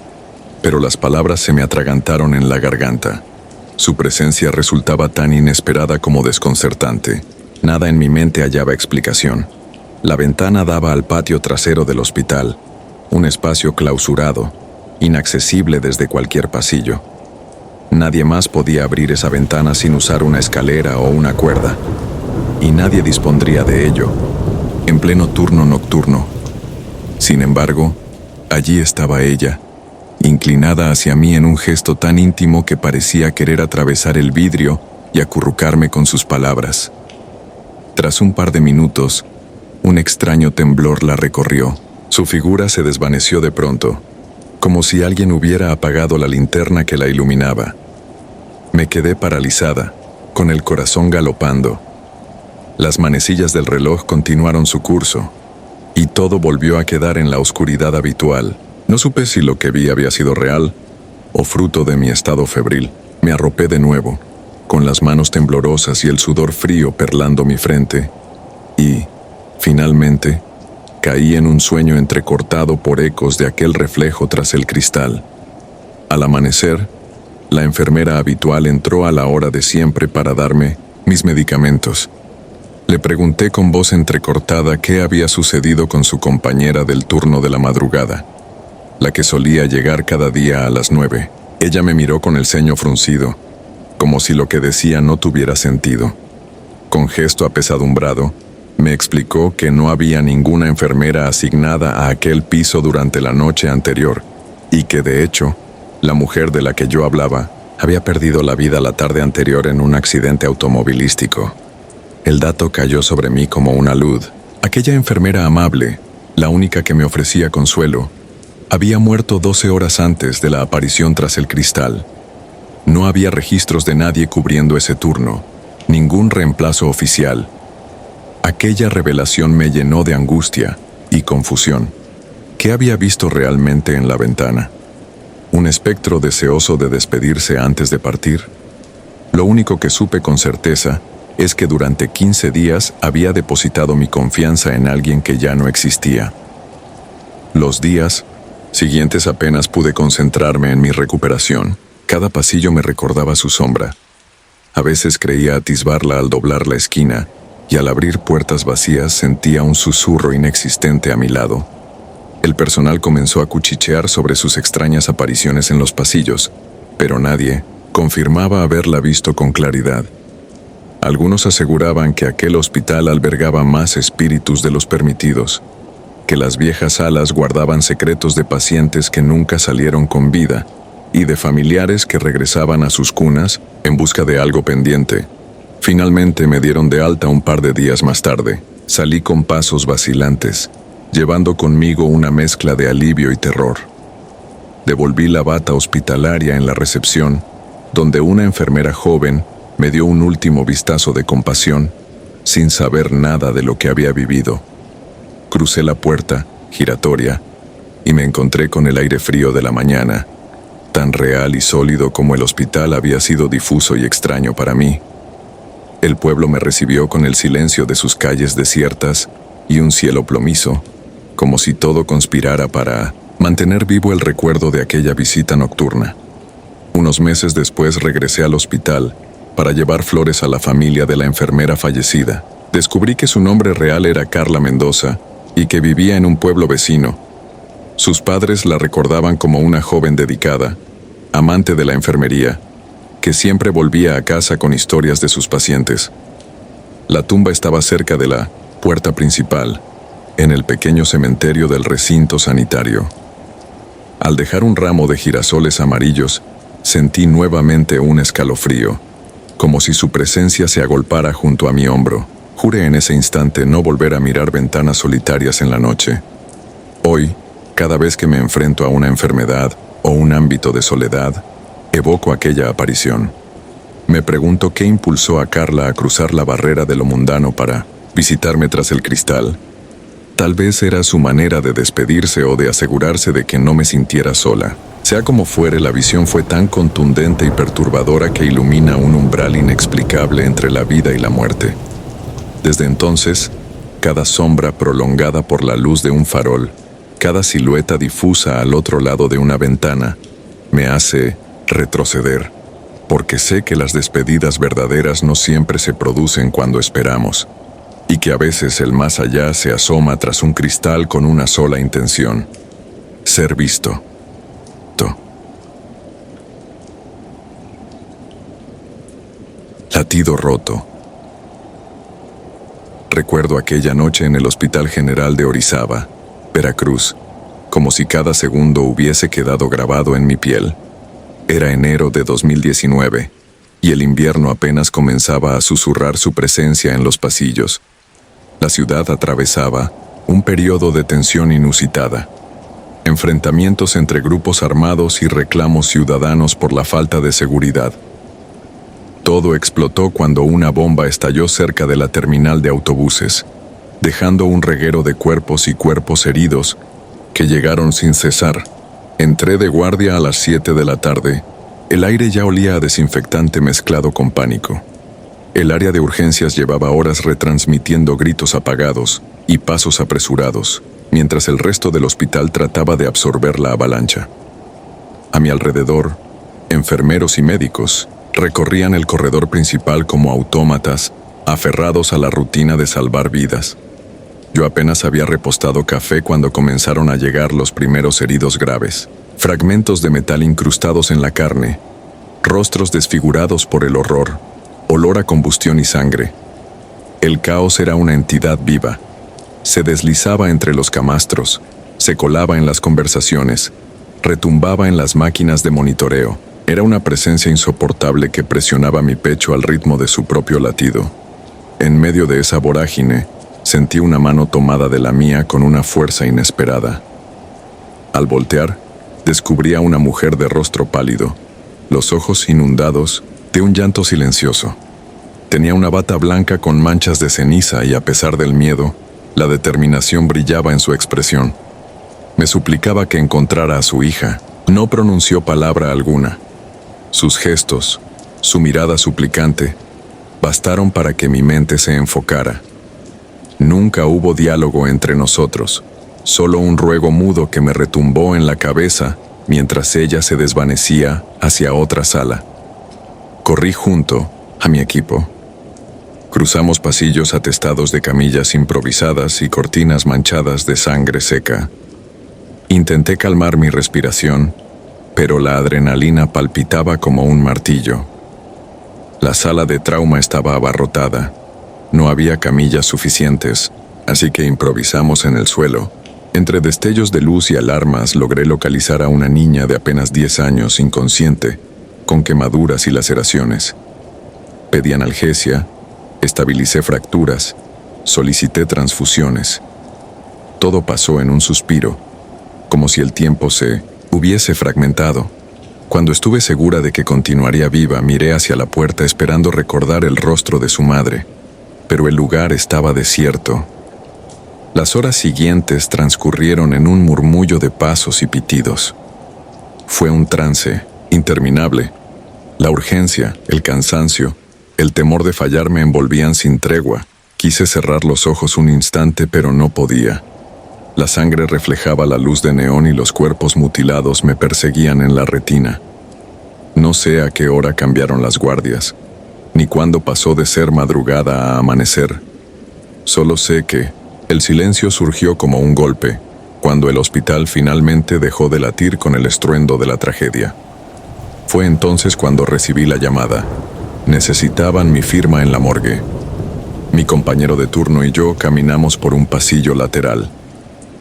pero las palabras se me atragantaron en la garganta. Su presencia resultaba tan inesperada como desconcertante. Nada en mi mente hallaba explicación. La ventana daba al patio trasero del hospital, un espacio clausurado, inaccesible desde cualquier pasillo. Nadie más podía abrir esa ventana sin usar una escalera o una cuerda, y nadie dispondría de ello en pleno turno nocturno. Sin embargo, allí estaba ella, inclinada hacia mí en un gesto tan íntimo que parecía querer atravesar el vidrio y acurrucarme con sus palabras. Tras un par de minutos, un extraño temblor la recorrió. Su figura se desvaneció de pronto, como si alguien hubiera apagado la linterna que la iluminaba. Me quedé paralizada, con el corazón galopando. Las manecillas del reloj continuaron su curso, y todo volvió a quedar en la oscuridad habitual. No supe si lo que vi había sido real o fruto de mi estado febril. Me arropé de nuevo, con las manos temblorosas y el sudor frío perlando mi frente, y, finalmente, caí en un sueño entrecortado por ecos de aquel reflejo tras el cristal. Al amanecer, la enfermera habitual entró a la hora de siempre para darme mis medicamentos. Le pregunté con voz entrecortada qué había sucedido con su compañera del turno de la madrugada, la que solía llegar cada día a las 9. Ella me miró con el ceño fruncido, como si lo que decía no tuviera sentido. Con gesto apesadumbrado, me explicó que no había ninguna enfermera asignada a aquel piso durante la noche anterior, y que de hecho, la mujer de la que yo hablaba había perdido la vida la tarde anterior en un accidente automovilístico. El dato cayó sobre mí como una luz. Aquella enfermera amable, la única que me ofrecía consuelo, había muerto 12 horas antes de la aparición tras el cristal. No había registros de nadie cubriendo ese turno, ningún reemplazo oficial. Aquella revelación me llenó de angustia y confusión. ¿Qué había visto realmente en la ventana? ¿Un espectro deseoso de despedirse antes de partir? Lo único que supe con certeza es que durante 15 días había depositado mi confianza en alguien que ya no existía. Los días siguientes apenas pude concentrarme en mi recuperación. Cada pasillo me recordaba su sombra. A veces creía atisbarla al doblar la esquina, y al abrir puertas vacías sentía un susurro inexistente a mi lado. El personal comenzó a cuchichear sobre sus extrañas apariciones en los pasillos, pero nadie confirmaba haberla visto con claridad. Algunos aseguraban que aquel hospital albergaba más espíritus de los permitidos, que las viejas salas guardaban secretos de pacientes que nunca salieron con vida y de familiares que regresaban a sus cunas en busca de algo pendiente. Finalmente me dieron de alta un par de días más tarde. Salí con pasos vacilantes, llevando conmigo una mezcla de alivio y terror. Devolví la bata hospitalaria en la recepción, donde una enfermera joven me dio un último vistazo de compasión, sin saber nada de lo que había vivido. Crucé la puerta, giratoria, y me encontré con el aire frío de la mañana, tan real y sólido como el hospital había sido difuso y extraño para mí. El pueblo me recibió con el silencio de sus calles desiertas y un cielo plomizo, como si todo conspirara para mantener vivo el recuerdo de aquella visita nocturna. Unos meses después regresé al hospital para llevar flores a la familia de la enfermera fallecida. Descubrí que su nombre real era Carla Mendoza y que vivía en un pueblo vecino. Sus padres la recordaban como una joven dedicada, amante de la enfermería, que siempre volvía a casa con historias de sus pacientes. La tumba estaba cerca de la puerta principal, en el pequeño cementerio del recinto sanitario. Al dejar un ramo de girasoles amarillos, sentí nuevamente un escalofrío, como si su presencia se agolpara junto a mi hombro. Juré en ese instante no volver a mirar ventanas solitarias en la noche. Hoy, cada vez que me enfrento a una enfermedad o un ámbito de soledad, evoco aquella aparición. Me pregunto qué impulsó a Carla a cruzar la barrera de lo mundano para visitarme tras el cristal. Tal vez era su manera de despedirse o de asegurarse de que no me sintiera sola. Sea como fuere, la visión fue tan contundente y perturbadora que ilumina un umbral inexplicable entre la vida y la muerte. Desde entonces, cada sombra prolongada por la luz de un farol, cada silueta difusa al otro lado de una ventana, me hace retroceder, porque sé que las despedidas verdaderas no siempre se producen cuando esperamos, y que a veces el más allá se asoma tras un cristal con una sola intención: ser visto. Latido roto. Recuerdo aquella noche en el Hospital General de Orizaba, Veracruz, como si cada segundo hubiese quedado grabado en mi piel. Era enero de 2019, y el invierno apenas comenzaba a susurrar su presencia en los pasillos. La ciudad atravesaba un periodo de tensión inusitada. Enfrentamientos entre grupos armados y reclamos ciudadanos por la falta de seguridad. Todo explotó cuando una bomba estalló cerca de la terminal de autobuses, dejando un reguero de cuerpos y cuerpos heridos que llegaron sin cesar. Entré de guardia a las 7 de la tarde. El aire ya olía a desinfectante mezclado con pánico. El área de urgencias llevaba horas retransmitiendo gritos apagados y pasos apresurados, mientras el resto del hospital trataba de absorber la avalancha. A mi alrededor, enfermeros y médicos recorrían el corredor principal como autómatas, aferrados a la rutina de salvar vidas. Yo apenas había repostado café cuando comenzaron a llegar los primeros heridos graves. Fragmentos de metal incrustados en la carne, rostros desfigurados por el horror, olor a combustión y sangre. El caos era una entidad viva. Se deslizaba entre los camastros, se colaba en las conversaciones, retumbaba en las máquinas de monitoreo. Era una presencia insoportable que presionaba mi pecho al ritmo de su propio latido. En medio de esa vorágine, sentí una mano tomada de la mía con una fuerza inesperada. Al voltear, descubrí a una mujer de rostro pálido, los ojos inundados de un llanto silencioso. Tenía una bata blanca con manchas de ceniza y, a pesar del miedo, la determinación brillaba en su expresión. Me suplicaba que encontrara a su hija. No pronunció palabra alguna. Sus gestos, su mirada suplicante, bastaron para que mi mente se enfocara. Nunca hubo diálogo entre nosotros, solo un ruego mudo que me retumbó en la cabeza mientras ella se desvanecía hacia otra sala. Corrí junto a mi equipo. Cruzamos pasillos atestados de camillas improvisadas y cortinas manchadas de sangre seca. Intenté calmar mi respiración, pero la adrenalina palpitaba como un martillo. La sala de trauma estaba abarrotada. No había camillas suficientes, así que improvisamos en el suelo. Entre destellos de luz y alarmas logré localizar a una niña de apenas 10 años, inconsciente, con quemaduras y laceraciones. Pedí analgesia, estabilicé fracturas, solicité transfusiones. todo pasó en un suspiro, como si el tiempo se hubiese fragmentado. Cuando estuve segura de que continuaría viva, miré hacia la puerta esperando recordar el rostro de su madre, pero el lugar estaba desierto. Las horas siguientes transcurrieron en un murmullo de pasos y pitidos. Fue un trance interminable. La urgencia, el cansancio, el temor de fallar me envolvían sin tregua. Quise cerrar los ojos un instante, pero no podía. La sangre reflejaba la luz de neón y los cuerpos mutilados me perseguían en la retina. No sé a qué hora cambiaron las guardias, ni cuándo pasó de ser madrugada a amanecer. Solo sé que el silencio surgió como un golpe, cuando el hospital finalmente dejó de latir con el estruendo de la tragedia. Fue entonces cuando recibí la llamada. Necesitaban mi firma en la morgue. Mi compañero de turno y yo caminamos por un pasillo lateral.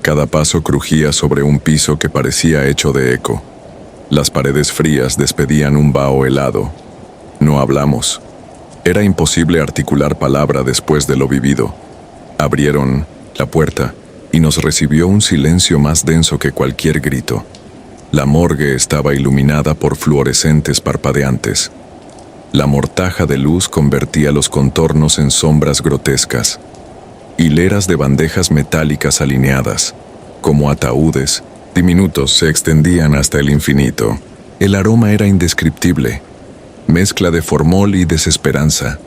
Cada paso crujía sobre un piso que parecía hecho de eco. Las paredes frías despedían un vaho helado. No hablamos. Era imposible articular palabra después de lo vivido. Abrieron la puerta y nos recibió un silencio más denso que cualquier grito. La morgue estaba iluminada por fluorescentes parpadeantes. La mortaja de luz convertía los contornos en sombras grotescas. Hileras de bandejas metálicas alineadas, como ataúdes, diminutos, se extendían hasta el infinito. El aroma era indescriptible, mezcla de formol y desesperanza.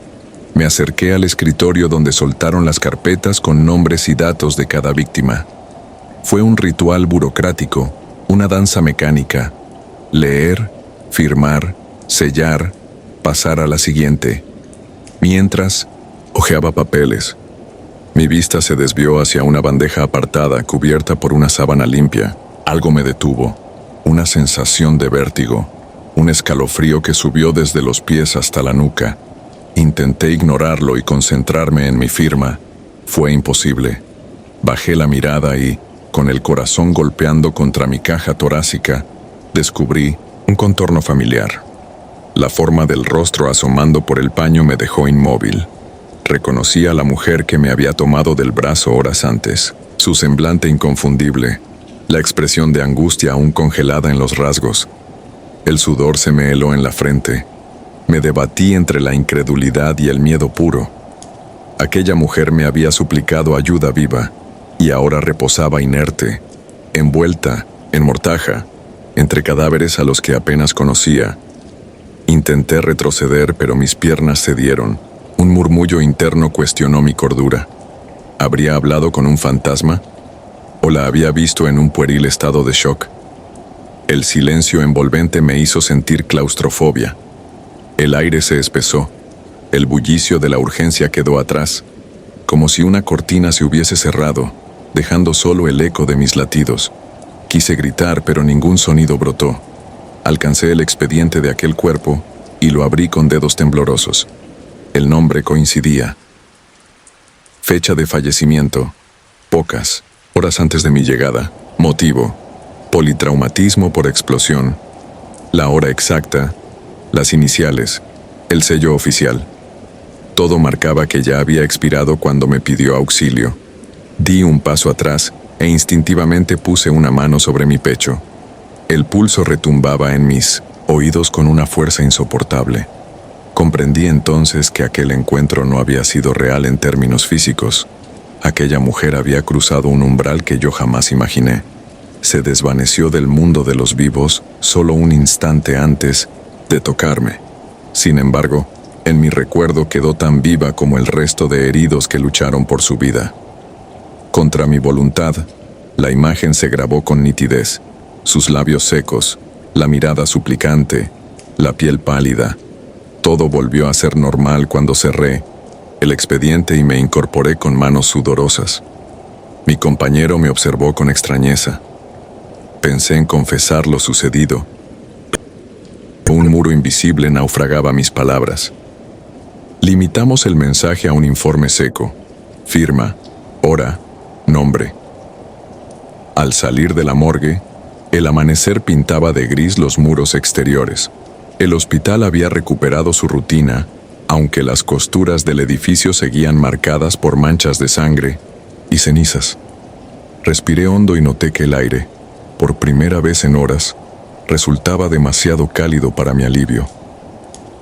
Me acerqué al escritorio donde soltaron las carpetas con nombres y datos de cada víctima. Fue un ritual burocrático, una danza mecánica. Leer, firmar, sellar, pasar a la siguiente. Mientras, hojeaba papeles. Mi vista se desvió hacia una bandeja apartada cubierta por una sábana limpia. Algo me detuvo, una sensación de vértigo, un escalofrío que subió desde los pies hasta la nuca. Intenté ignorarlo y concentrarme en mi firma. Fue imposible. Bajé la mirada y, con el corazón golpeando contra mi caja torácica, descubrí un contorno familiar. La forma del rostro asomando por el paño me dejó inmóvil. Reconocí a la mujer que me había tomado del brazo horas antes. Su semblante inconfundible, la expresión de angustia aún congelada en los rasgos. El sudor se me heló en la frente. Me debatí entre la incredulidad y el miedo puro. Aquella mujer me había suplicado ayuda viva, y ahora reposaba inerte, envuelta en mortaja, entre cadáveres a los que apenas conocía. Intenté retroceder, pero mis piernas cedieron. Un murmullo interno cuestionó mi cordura. ¿Habría hablado con un fantasma? ¿O la había visto en un pueril estado de shock? El silencio envolvente me hizo sentir claustrofobia. El aire se espesó. El bullicio de la urgencia quedó atrás, como si una cortina se hubiese cerrado, dejando solo el eco de mis latidos. Quise gritar, pero ningún sonido brotó. Alcancé el expediente de aquel cuerpo y lo abrí con dedos temblorosos. El nombre coincidía. Fecha de fallecimiento: pocas horas antes de mi llegada. Motivo: politraumatismo por explosión. La hora exacta, las iniciales, el sello oficial. Todo marcaba que ya había expirado cuando me pidió auxilio. Di un paso atrás e instintivamente puse una mano sobre mi pecho. El pulso retumbaba en mis oídos con una fuerza insoportable. Comprendí entonces que aquel encuentro no había sido real en términos físicos. Aquella mujer había cruzado un umbral que yo jamás imaginé. Se desvaneció del mundo de los vivos solo un instante antes de tocarme. Sin embargo, en mi recuerdo quedó tan viva como el resto de heridos que lucharon por su vida. Contra mi voluntad, la imagen se grabó con nitidez. Sus labios secos, la mirada suplicante, la piel pálida. Todo volvió a ser normal cuando cerré el expediente y me incorporé con manos sudorosas. Mi compañero me observó con extrañeza. Pensé en confesar lo sucedido. Un muro invisible naufragaba mis palabras. Limitamos el mensaje a un informe seco: firma, hora, nombre. Al salir de la morgue, el amanecer pintaba de gris los muros exteriores. El hospital había recuperado su rutina, aunque las costuras del edificio seguían marcadas por manchas de sangre y cenizas. Respiré hondo y noté que el aire, por primera vez en horas, resultaba demasiado cálido para mi alivio.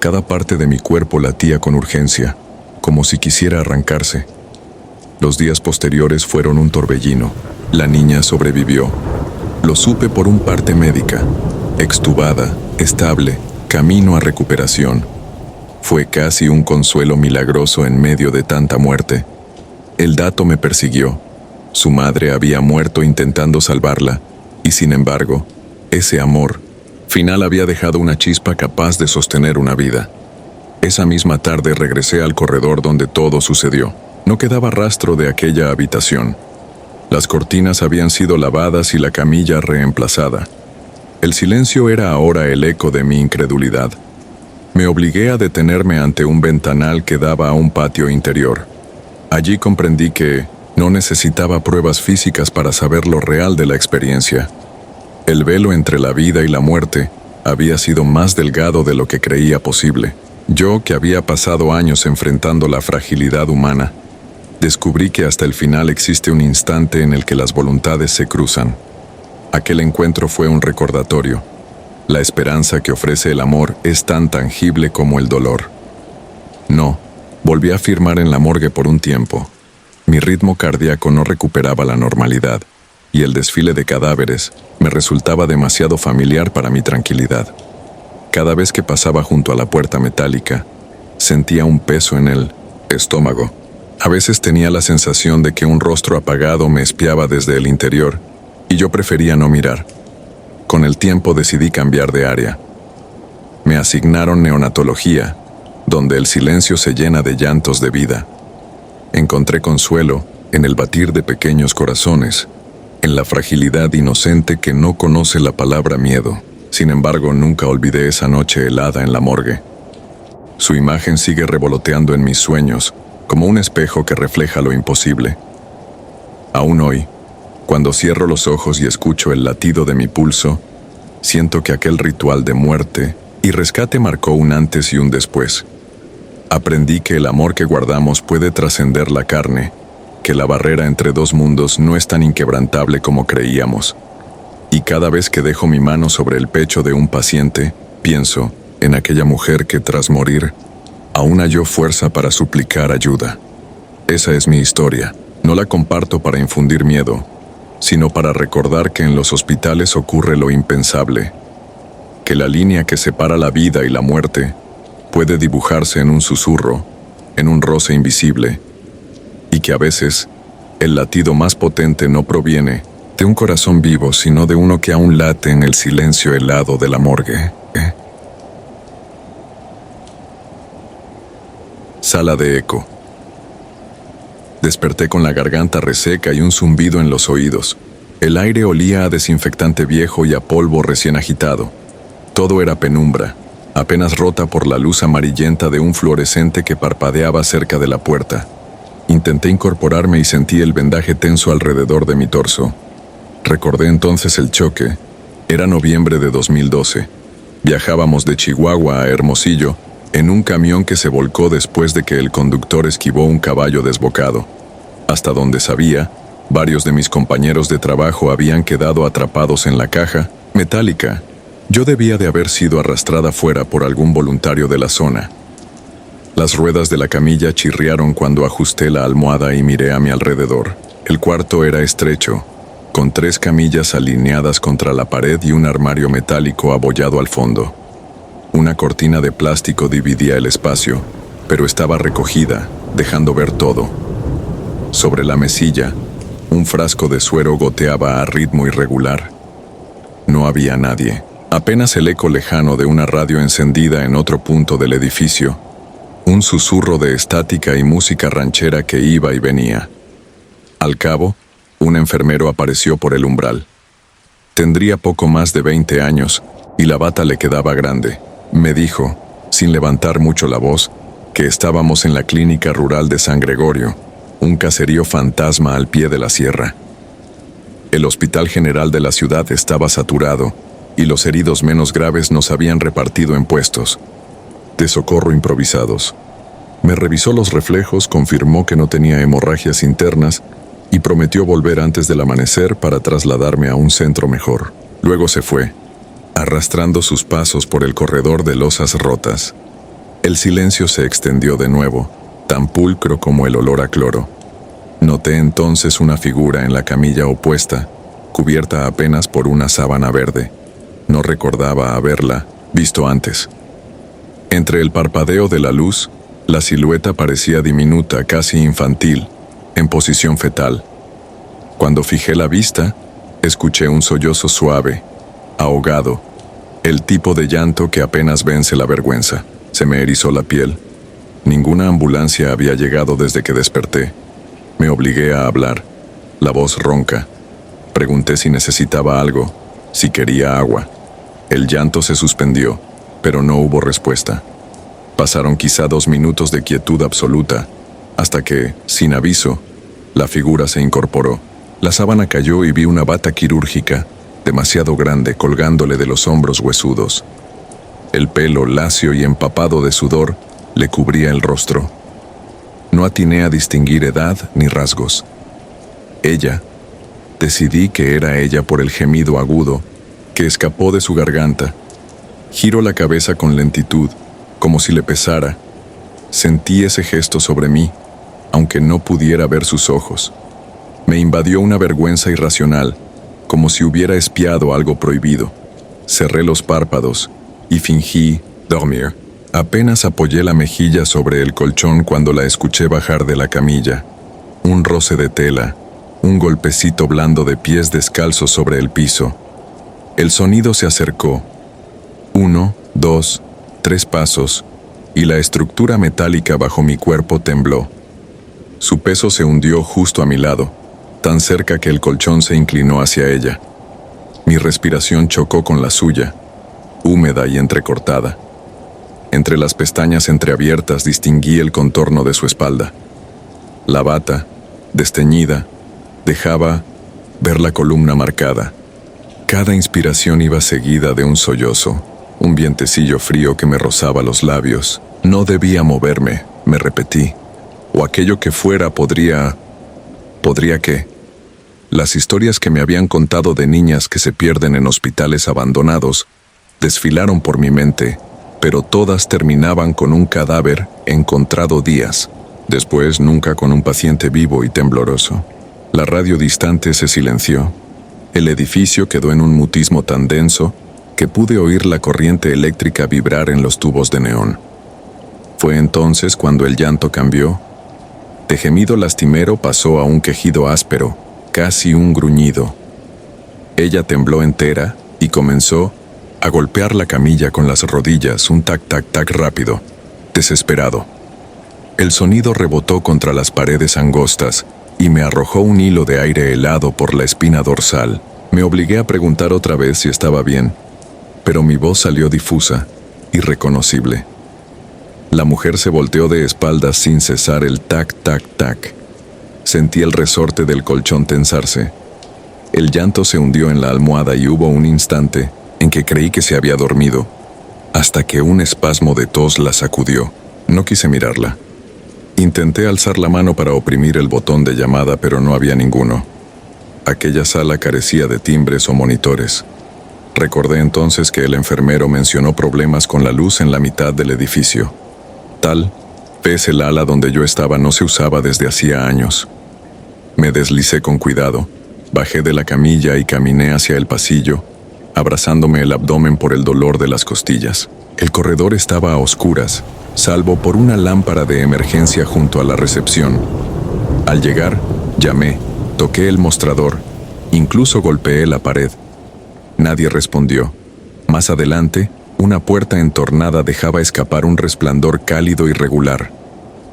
Cada parte de mi cuerpo latía con urgencia, como si quisiera arrancarse. Los días posteriores fueron un torbellino. La niña sobrevivió. Lo supe por un parte médica. Extubada, estable, camino a recuperación. Fue casi un consuelo milagroso en medio de tanta muerte. El dato me persiguió. Su madre había muerto intentando salvarla, y sin embargo, ese amor final había dejado una chispa capaz de sostener una vida. Esa misma tarde regresé al corredor donde todo sucedió. No quedaba rastro de aquella habitación. Las cortinas habían sido lavadas y la camilla reemplazada. El silencio era ahora el eco de mi incredulidad. Me obligué a detenerme ante un ventanal que daba a un patio interior. Allí comprendí que no necesitaba pruebas físicas para saber lo real de la experiencia. El velo entre la vida y la muerte había sido más delgado de lo que creía posible. Yo, que había pasado años enfrentando la fragilidad humana, descubrí que hasta el final existe un instante en el que las voluntades se cruzan. Aquel encuentro fue un recordatorio. La esperanza que ofrece el amor es tan tangible como el dolor. No, volví a firmar en la morgue por un tiempo. Mi ritmo cardíaco no recuperaba la normalidad, y el desfile de cadáveres me resultaba demasiado familiar para mi tranquilidad. Cada vez que pasaba junto a la puerta metálica, sentía un peso en el estómago. A veces tenía la sensación de que un rostro apagado me espiaba desde el interior, y yo prefería no mirar. Con el tiempo decidí cambiar de área. Me asignaron neonatología, donde el silencio se llena de llantos de vida. Encontré consuelo en el batir de pequeños corazones, en la fragilidad inocente que no conoce la palabra miedo. Sin embargo, nunca olvidé esa noche helada en la morgue. Su imagen sigue revoloteando en mis sueños, como un espejo que refleja lo imposible. Aún hoy, cuando cierro los ojos y escucho el latido de mi pulso, siento que aquel ritual de muerte y rescate marcó un antes y un después. Aprendí que el amor que guardamos puede trascender la carne, que la barrera entre dos mundos no es tan inquebrantable como creíamos. Y cada vez que dejo mi mano sobre el pecho de un paciente, pienso en aquella mujer que tras morir, aún halló fuerza para suplicar ayuda. Esa es mi historia. No la comparto para infundir miedo, sino para recordar que en los hospitales ocurre lo impensable, que la línea que separa la vida y la muerte puede dibujarse en un susurro, en un roce invisible, y que a veces el latido más potente no proviene de un corazón vivo, sino de uno que aún late en el silencio helado de la morgue. Sala de eco. Desperté con la garganta reseca y un zumbido en los oídos. El aire olía a desinfectante viejo y a polvo recién agitado. Todo era penumbra, apenas rota por la luz amarillenta de un fluorescente que parpadeaba cerca de la puerta. Intenté incorporarme y sentí el vendaje tenso alrededor de mi torso. Recordé entonces el choque. Era noviembre de 2012. Viajábamos de Chihuahua a Hermosillo en un camión que se volcó después de que el conductor esquivó un caballo desbocado. Hasta donde sabía, varios de mis compañeros de trabajo habían quedado atrapados en la caja metálica. Yo debía de haber sido arrastrada fuera por algún voluntario de la zona. Las ruedas de la camilla chirriaron cuando ajusté la almohada y miré a mi alrededor. El cuarto era estrecho, con 3 camillas alineadas contra la pared y un armario metálico abollado al fondo. Una cortina de plástico dividía el espacio, pero estaba recogida, dejando ver todo. Sobre la mesilla, un frasco de suero goteaba a ritmo irregular. No había nadie, apenas el eco lejano de una radio encendida en otro punto del edificio, un susurro de estática y música ranchera que iba y venía. Al cabo, un enfermero apareció por el umbral. Tendría poco más de 20 años, y la bata le quedaba grande. Me dijo, sin levantar mucho la voz, que estábamos en la clínica rural de San Gregorio, un caserío fantasma al pie de la sierra. El hospital general de la ciudad estaba saturado, y los heridos menos graves nos habían repartido en puestos de socorro improvisados. Me revisó los reflejos, confirmó que no tenía hemorragias internas y prometió volver antes del amanecer para trasladarme a un centro mejor. Luego se fue, arrastrando sus pasos por el corredor de losas rotas. El silencio se extendió de nuevo, tan pulcro como el olor a cloro. Noté entonces una figura en la camilla opuesta, cubierta apenas por una sábana verde. No recordaba haberla visto antes. Entre el parpadeo de la luz, la silueta parecía diminuta, casi infantil, en posición fetal. Cuando fijé la vista, escuché un sollozo suave, ahogado, el tipo de llanto que apenas vence la vergüenza. Se me erizó la piel. Ninguna ambulancia había llegado desde que desperté. Me obligué a hablar, la voz ronca. Pregunté si necesitaba algo, si quería agua. El llanto se suspendió, pero no hubo respuesta. Pasaron quizá 2 minutos de quietud absoluta, hasta que, sin aviso, la figura se incorporó. La sábana cayó y vi una bata quirúrgica, demasiado grande, colgándole de los hombros huesudos. El pelo, lacio y empapado de sudor, le cubría el rostro. No atiné a distinguir edad ni rasgos. Ella. Decidí que era ella por el gemido agudo que escapó de su garganta. Giró la cabeza con lentitud, como si le pesara. Sentí ese gesto sobre mí, aunque no pudiera ver sus ojos. Me invadió una vergüenza irracional, como si hubiera espiado algo prohibido. Cerré los párpados y fingí dormir. Apenas apoyé la mejilla sobre el colchón cuando la escuché bajar de la camilla. Un roce de tela, un golpecito blando de pies descalzos sobre el piso. El sonido se acercó. 1, 2, 3 pasos, y la estructura metálica bajo mi cuerpo tembló. Su peso se hundió justo a mi lado, tan cerca que el colchón se inclinó hacia ella. Mi respiración chocó con la suya, húmeda y entrecortada. Entre las pestañas entreabiertas distinguí el contorno de su espalda. La bata, desteñida, dejaba ver la columna marcada. Cada inspiración iba seguida de un sollozo, un vientecillo frío que me rozaba los labios. No debía moverme, me repetí. O aquello que fuera ¿Podría qué? Las historias que me habían contado de niñas que se pierden en hospitales abandonados desfilaron por mi mente, pero todas terminaban con un cadáver encontrado días después, nunca con un paciente vivo y tembloroso. La radio distante se silenció. El edificio quedó en un mutismo tan denso que pude oír la corriente eléctrica vibrar en los tubos de neón. Fue entonces cuando el llanto cambió. De gemido lastimero pasó a un quejido áspero, casi un gruñido. Ella tembló entera y comenzó a golpear la camilla con las rodillas, un tac-tac-tac rápido, desesperado. El sonido rebotó contra las paredes angostas y me arrojó un hilo de aire helado por la espina dorsal. Me obligué a preguntar otra vez si estaba bien, pero mi voz salió difusa, irreconocible. La mujer se volteó de espaldas sin cesar el tac-tac-tac. Sentí el resorte del colchón tensarse. El llanto se hundió en la almohada y hubo un instante en que creí que se había dormido, hasta que un espasmo de tos la sacudió. No quise mirarla. Intenté alzar la mano para oprimir el botón de llamada, pero no había ninguno. Aquella sala carecía de timbres o monitores. Recordé entonces que el enfermero mencionó problemas con la luz en la mitad del edificio. Tal vez el ala donde yo estaba no se usaba desde hacía años. Me deslicé con cuidado, bajé de la camilla y caminé hacia el pasillo, abrazándome el abdomen por el dolor de las costillas. El corredor estaba a oscuras, salvo por una lámpara de emergencia junto a la recepción. Al llegar, llamé, toqué el mostrador, incluso golpeé la pared. Nadie respondió. Más adelante, una puerta entornada dejaba escapar un resplandor cálido y regular.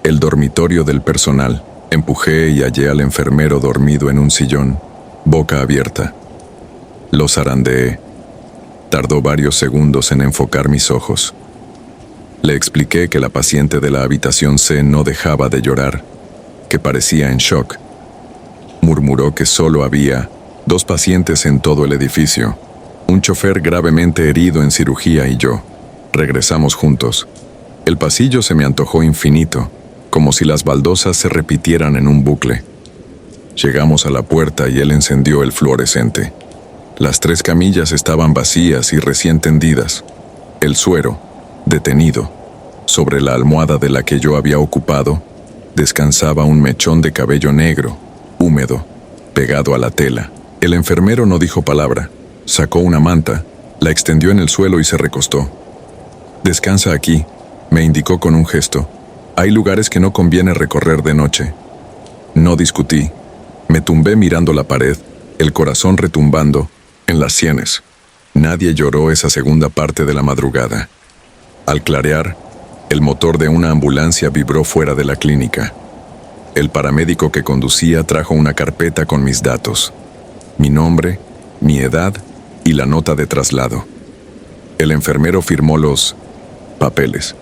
El dormitorio del personal. Empujé y hallé al enfermero dormido en un sillón, boca abierta. Lo zarandeé. Tardó varios segundos en enfocar mis ojos. Le expliqué que la paciente de la habitación C no dejaba de llorar, que parecía en shock. Murmuró que solo había 2 pacientes en todo el edificio, un chofer gravemente herido en cirugía y yo. Regresamos juntos. El pasillo se me antojó infinito, como si las baldosas se repitieran en un bucle. Llegamos a la puerta y él encendió el fluorescente. Las 3 camillas estaban vacías y recién tendidas. El suero, detenido, sobre la almohada de la que yo había ocupado, descansaba un mechón de cabello negro, húmedo, pegado a la tela. El enfermero no dijo palabra. Sacó una manta, la extendió en el suelo y se recostó. «Descansa aquí», me indicó con un gesto. «Hay lugares que no conviene recorrer de noche». No discutí. Me tumbé mirando la pared, el corazón retumbando en las sienes. Nadie lloró esa segunda parte de la madrugada. Al clarear, el motor de una ambulancia vibró fuera de la clínica. El paramédico que conducía trajo una carpeta con mis datos, mi nombre, mi edad y la nota de traslado. El enfermero firmó los papeles.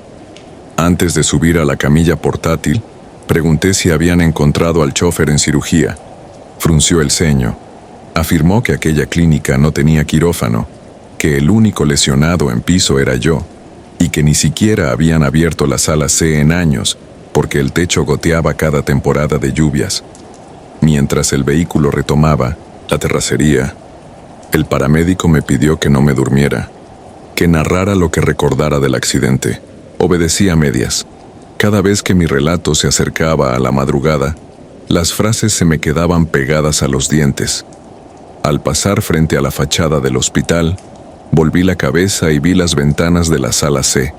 Antes de subir a la camilla portátil, pregunté si habían encontrado al chofer en cirugía. Frunció el ceño. Afirmó que aquella clínica no tenía quirófano, que el único lesionado en piso era yo, y que ni siquiera habían abierto la sala C en años, porque el techo goteaba cada temporada de lluvias. Mientras el vehículo retomaba la terracería, el paramédico me pidió que no me durmiera, que narrara lo que recordara del accidente. Obedecí a medias. Cada vez que mi relato se acercaba a la madrugada, las frases se me quedaban pegadas a los dientes. Al pasar frente a la fachada del hospital, volví la cabeza y vi las ventanas de la sala C.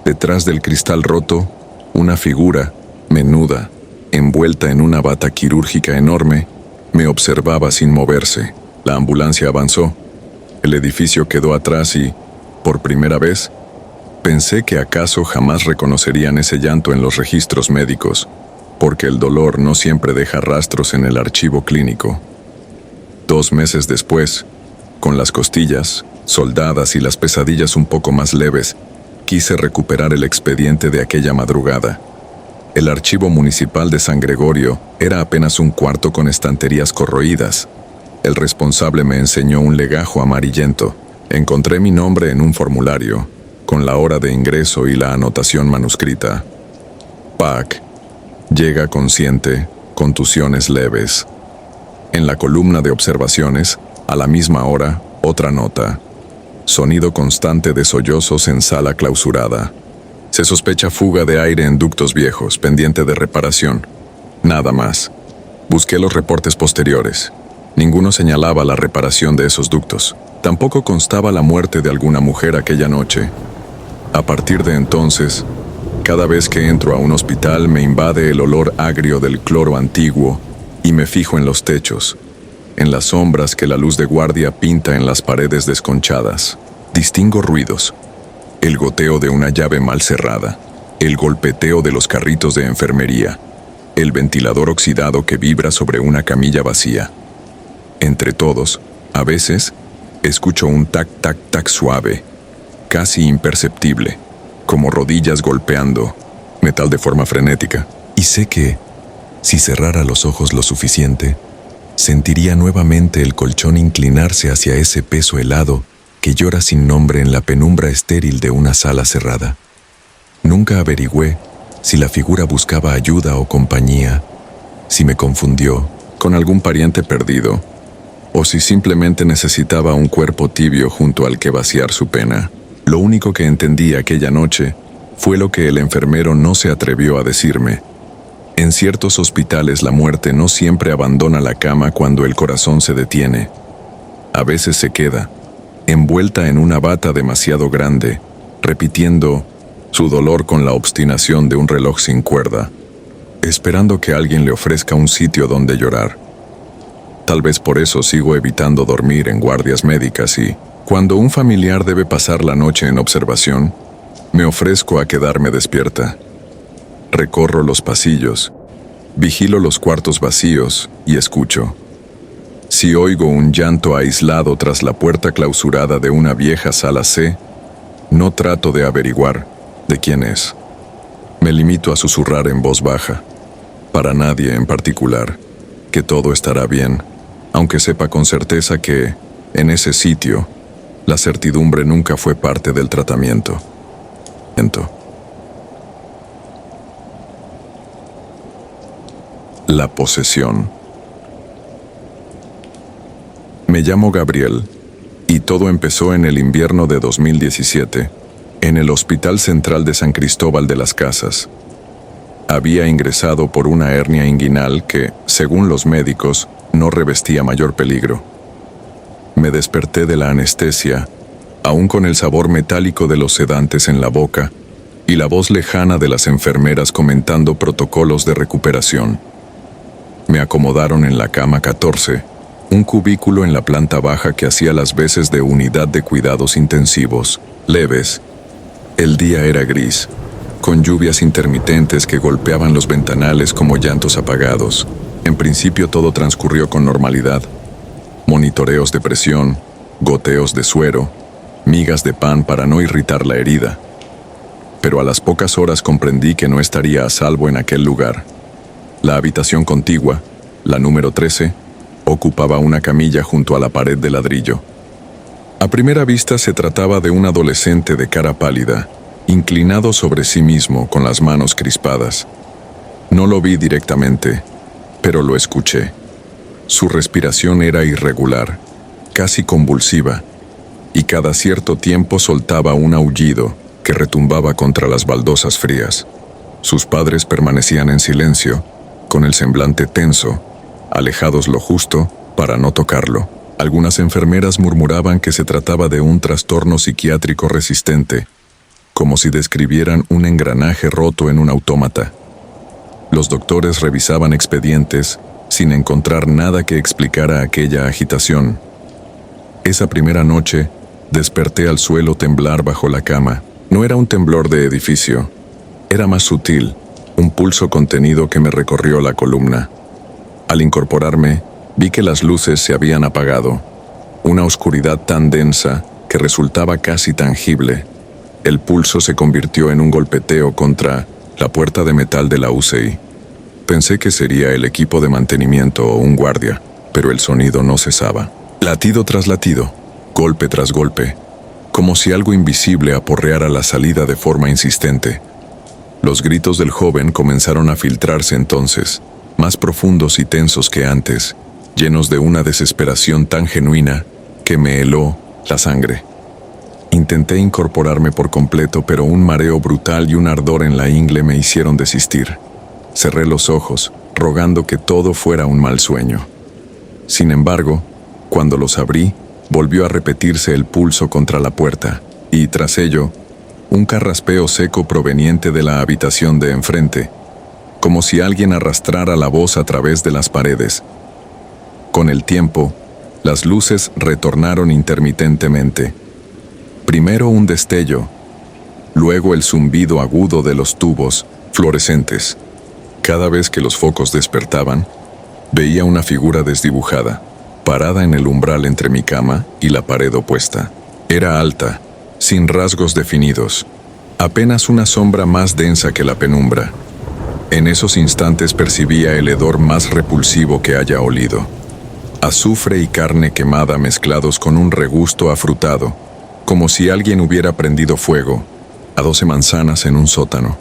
Detrás del cristal roto, una figura, menuda, envuelta en una bata quirúrgica enorme, me observaba sin moverse. La ambulancia avanzó. El edificio quedó atrás y, por primera vez, pensé que acaso jamás reconocerían ese llanto en los registros médicos, porque el dolor no siempre deja rastros en el archivo clínico. 2 meses después, con las costillas soldadas y las pesadillas un poco más leves, quise recuperar el expediente de aquella madrugada. El archivo municipal de San Gregorio era apenas un cuarto con estanterías corroídas. El responsable me enseñó un legajo amarillento. Encontré mi nombre en un formulario, con la hora de ingreso y la anotación manuscrita. PAC. Llega consciente, contusiones leves. En la columna de observaciones, a la misma hora, otra nota. Sonido constante de sollozos en sala clausurada. Se sospecha fuga de aire en ductos viejos, pendiente de reparación. Nada más. Busqué los reportes posteriores. Ninguno señalaba la reparación de esos ductos. Tampoco constaba la muerte de alguna mujer aquella noche. A partir de entonces, cada vez que entro a un hospital me invade el olor agrio del cloro antiguo y me fijo en los techos, en las sombras que la luz de guardia pinta en las paredes desconchadas. Distingo ruidos. El goteo de una llave mal cerrada, el golpeteo de los carritos de enfermería, el ventilador oxidado que vibra sobre una camilla vacía. Entre todos, a veces, escucho un tac-tac-tac suave, casi imperceptible, como rodillas golpeando metal de forma frenética. Y sé que, si cerrara los ojos lo suficiente, sentiría nuevamente el colchón inclinarse hacia ese peso helado que llora sin nombre en la penumbra estéril de una sala cerrada. Nunca averigüé si la figura buscaba ayuda o compañía, si me confundió con algún pariente perdido, o si simplemente necesitaba un cuerpo tibio junto al que vaciar su pena. Lo único que entendí aquella noche fue lo que el enfermero no se atrevió a decirme. En ciertos hospitales la muerte no siempre abandona la cama cuando el corazón se detiene. A veces se queda, envuelta en una bata demasiado grande, repitiendo su dolor con la obstinación de un reloj sin cuerda, esperando que alguien le ofrezca un sitio donde llorar. Tal vez por eso sigo evitando dormir en guardias médicas y, cuando un familiar debe pasar la noche en observación, me ofrezco a quedarme despierta. Recorro los pasillos, vigilo los cuartos vacíos y escucho. Si oigo un llanto aislado tras la puerta clausurada de una vieja sala C, no trato de averiguar de quién es. Me limito a susurrar en voz baja, para nadie en particular, que todo estará bien, aunque sepa con certeza que, en ese sitio, la certidumbre nunca fue parte del tratamiento. La posesión. Me llamo Gabriel, y todo empezó en el invierno de 2017, en el Hospital Central de San Cristóbal de las Casas. Había ingresado por una hernia inguinal que, según los médicos, no revestía mayor peligro. Me desperté de la anestesia, aún con el sabor metálico de los sedantes en la boca y la voz lejana de las enfermeras comentando protocolos de recuperación. Me acomodaron en la cama 14, un cubículo en la planta baja que hacía las veces de unidad de cuidados intensivos, leves. El día era gris, con lluvias intermitentes que golpeaban los ventanales como llantos apagados. En principio todo transcurrió con normalidad. Monitoreos de presión, goteos de suero, migas de pan para no irritar la herida. Pero a las pocas horas comprendí que no estaría a salvo en aquel lugar. La habitación contigua, la número 13, ocupaba una camilla junto a la pared de ladrillo. A primera vista se trataba de un adolescente de cara pálida, inclinado sobre sí mismo con las manos crispadas. No lo vi directamente, pero lo escuché. Su respiración era irregular, casi convulsiva, y cada cierto tiempo soltaba un aullido que retumbaba contra las baldosas frías. Sus padres permanecían en silencio, con el semblante tenso, alejados lo justo para no tocarlo. Algunas enfermeras murmuraban que se trataba de un trastorno psiquiátrico resistente, como si describieran un engranaje roto en un autómata. Los doctores revisaban expedientes sin encontrar nada que explicara aquella agitación. Esa primera noche, desperté al suelo temblar bajo la cama. No era un temblor de edificio, era más sutil, un pulso contenido que me recorrió la columna. Al incorporarme, vi que las luces se habían apagado. Una oscuridad tan densa que resultaba casi tangible. El pulso se convirtió en un golpeteo contra la puerta de metal de la UCI. Pensé que sería el equipo de mantenimiento o un guardia, pero el sonido no cesaba. Latido tras latido, golpe tras golpe, como si algo invisible aporreara la salida de forma insistente. Los gritos del joven comenzaron a filtrarse entonces, más profundos y tensos que antes, llenos de una desesperación tan genuina que me heló la sangre. Intenté incorporarme por completo, pero un mareo brutal y un ardor en la ingle me hicieron desistir. Cerré los ojos, rogando que todo fuera un mal sueño. Sin embargo, cuando los abrí, volvió a repetirse el pulso contra la puerta, y tras ello, un carraspeo seco proveniente de la habitación de enfrente, como si alguien arrastrara la voz a través de las paredes. Con el tiempo, las luces retornaron intermitentemente. Primero un destello, luego el zumbido agudo de los tubos fluorescentes. Cada vez que los focos despertaban, veía una figura desdibujada, parada en el umbral entre mi cama y la pared opuesta. Era alta, sin rasgos definidos, apenas una sombra más densa que la penumbra. En esos instantes percibía el hedor más repulsivo que haya olido. Azufre y carne quemada mezclados con un regusto afrutado, como si alguien hubiera prendido fuego a 12 manzanas en un sótano.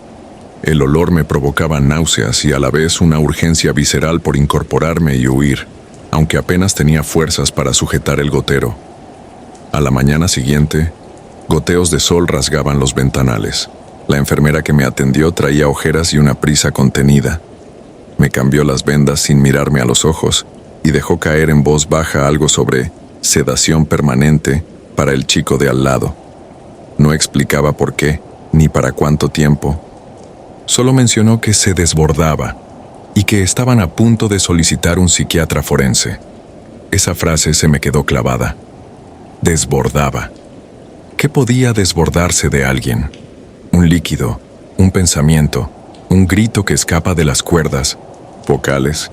El olor me provocaba náuseas y a la vez una urgencia visceral por incorporarme y huir, aunque apenas tenía fuerzas para sujetar el gotero. A la mañana siguiente, goteos de sol rasgaban los ventanales. La enfermera que me atendió traía ojeras y una prisa contenida. Me cambió las vendas sin mirarme a los ojos y dejó caer en voz baja algo sobre sedación permanente para el chico de al lado. No explicaba por qué, ni para cuánto tiempo. Solo mencionó que se desbordaba y que estaban a punto de solicitar un psiquiatra forense. Esa frase se me quedó clavada. Desbordaba. ¿Qué podía desbordarse de alguien? Un líquido, un pensamiento, un grito que escapa de las cuerdas vocales.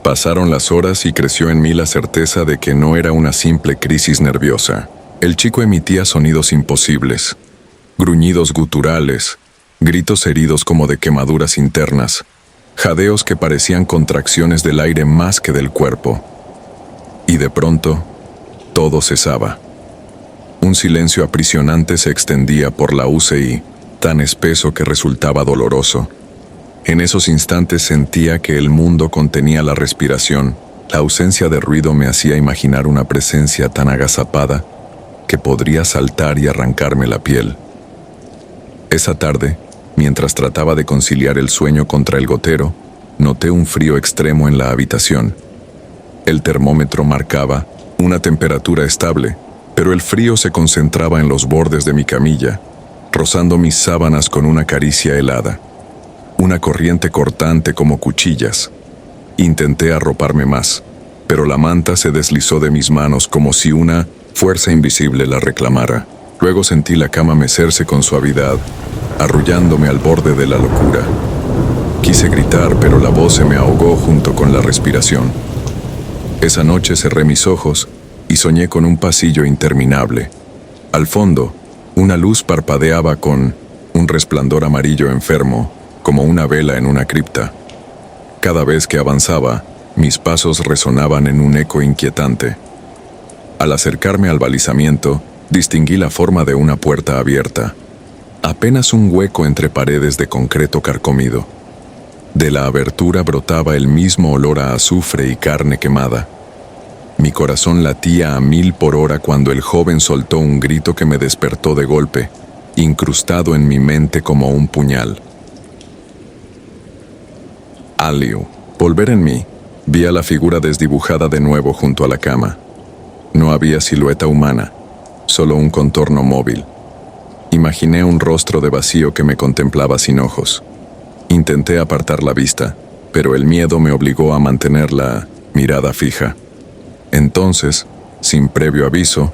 Pasaron las horas y creció en mí la certeza de que no era una simple crisis nerviosa. El chico emitía sonidos imposibles, gruñidos guturales, gritos heridos como de quemaduras internas, jadeos que parecían contracciones del aire más que del cuerpo. Y de pronto, todo cesaba. Un silencio aprisionante se extendía por la UCI, tan espeso que resultaba doloroso. En esos instantes sentía que el mundo contenía la respiración La ausencia de ruido me hacía imaginar una presencia tan agazapada que podría saltar y arrancarme la piel. Esa tarde, mientras trataba de conciliar el sueño contra el gotero, noté un frío extremo en la habitación. El termómetro marcaba una temperatura estable, pero el frío se concentraba en los bordes de mi camilla, rozando mis sábanas con una caricia helada. Una corriente cortante como cuchillas. Intenté arroparme más, pero la manta se deslizó de mis manos como si una fuerza invisible la reclamara. Luego sentí la cama mecerse con suavidad, arrullándome al borde de la locura. Quise gritar, pero la voz se me ahogó junto con la respiración. Esa noche cerré mis ojos y soñé con un pasillo interminable. Al fondo, una luz parpadeaba con un resplandor amarillo enfermo, como una vela en una cripta. Cada vez que avanzaba, mis pasos resonaban en un eco inquietante. Al acercarme al balizamiento, distinguí la forma de una puerta abierta. Apenas un hueco entre paredes de concreto carcomido. De la abertura brotaba el mismo olor a azufre y carne quemada. Mi corazón latía a 1000 por hora cuando el joven soltó un grito que me despertó de golpe, incrustado en mi mente como un puñal. Aliu. Volver en mí, vi a la figura desdibujada de nuevo junto a la cama. No había silueta humana, solo un contorno móvil. Imaginé un rostro de vacío que me contemplaba sin ojos. Intenté apartar la vista, pero el miedo me obligó a mantener la mirada fija. Entonces, sin previo aviso,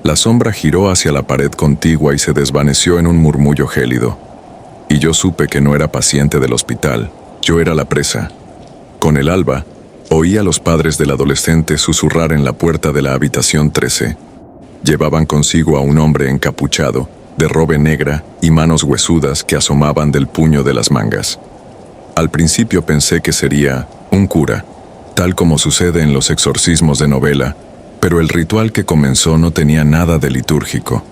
la sombra giró hacia la pared contigua y se desvaneció en un murmullo gélido. Y yo supe que no era paciente del hospital, yo era la presa. Con el alba, oí a los padres del adolescente susurrar en la puerta de la habitación 13. Llevaban consigo a un hombre encapuchado, de robe negra y manos huesudas que asomaban del puño de las mangas. Al principio pensé que sería un cura, tal como sucede en los exorcismos de novela, pero el ritual que comenzó no tenía nada de litúrgico.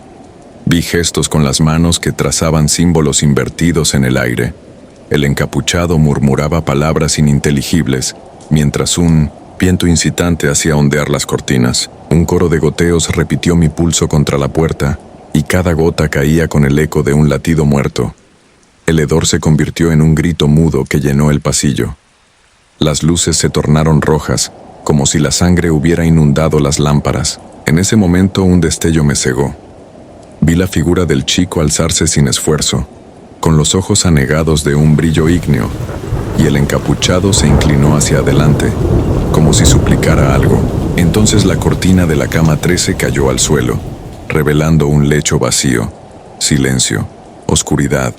Vi gestos con las manos que trazaban símbolos invertidos en el aire. El encapuchado murmuraba palabras ininteligibles, mientras un viento incitante hacía ondear las cortinas. Un coro de goteos repitió mi pulso contra la puerta, y cada gota caía con el eco de un latido muerto. El hedor se convirtió en un grito mudo que llenó el pasillo. Las luces se tornaron rojas, como si la sangre hubiera inundado las lámparas. En ese momento un destello me cegó. Vi la figura del chico alzarse sin esfuerzo, con los ojos anegados de un brillo ígneo, y el encapuchado se inclinó hacia adelante, como si suplicara algo. Entonces la cortina de la cama 13 cayó al suelo, revelando un lecho vacío, silencio, oscuridad,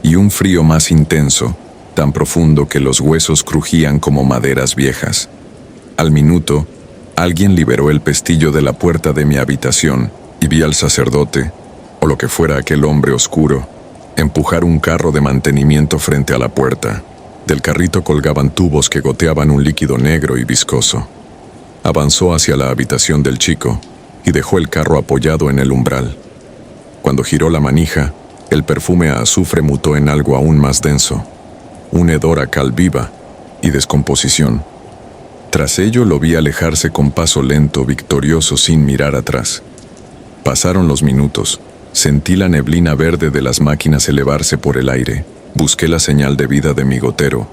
y un frío más intenso, tan profundo que los huesos crujían como maderas viejas. Al minuto, alguien liberó el pestillo de la puerta de mi habitación y vi al sacerdote, o lo que fuera aquel hombre oscuro, empujar un carro de mantenimiento frente a la puerta. Del carrito colgaban tubos que goteaban un líquido negro y viscoso. Avanzó hacia la habitación del chico y dejó el carro apoyado en el umbral. Cuando giró la manija, el perfume a azufre mutó en algo aún más denso, un hedor a cal viva y descomposición. Tras ello lo vi alejarse con paso lento, victorioso, sin mirar atrás. Pasaron los minutos. Sentí la neblina verde de las máquinas elevarse por el aire. Busqué la señal de vida de mi gotero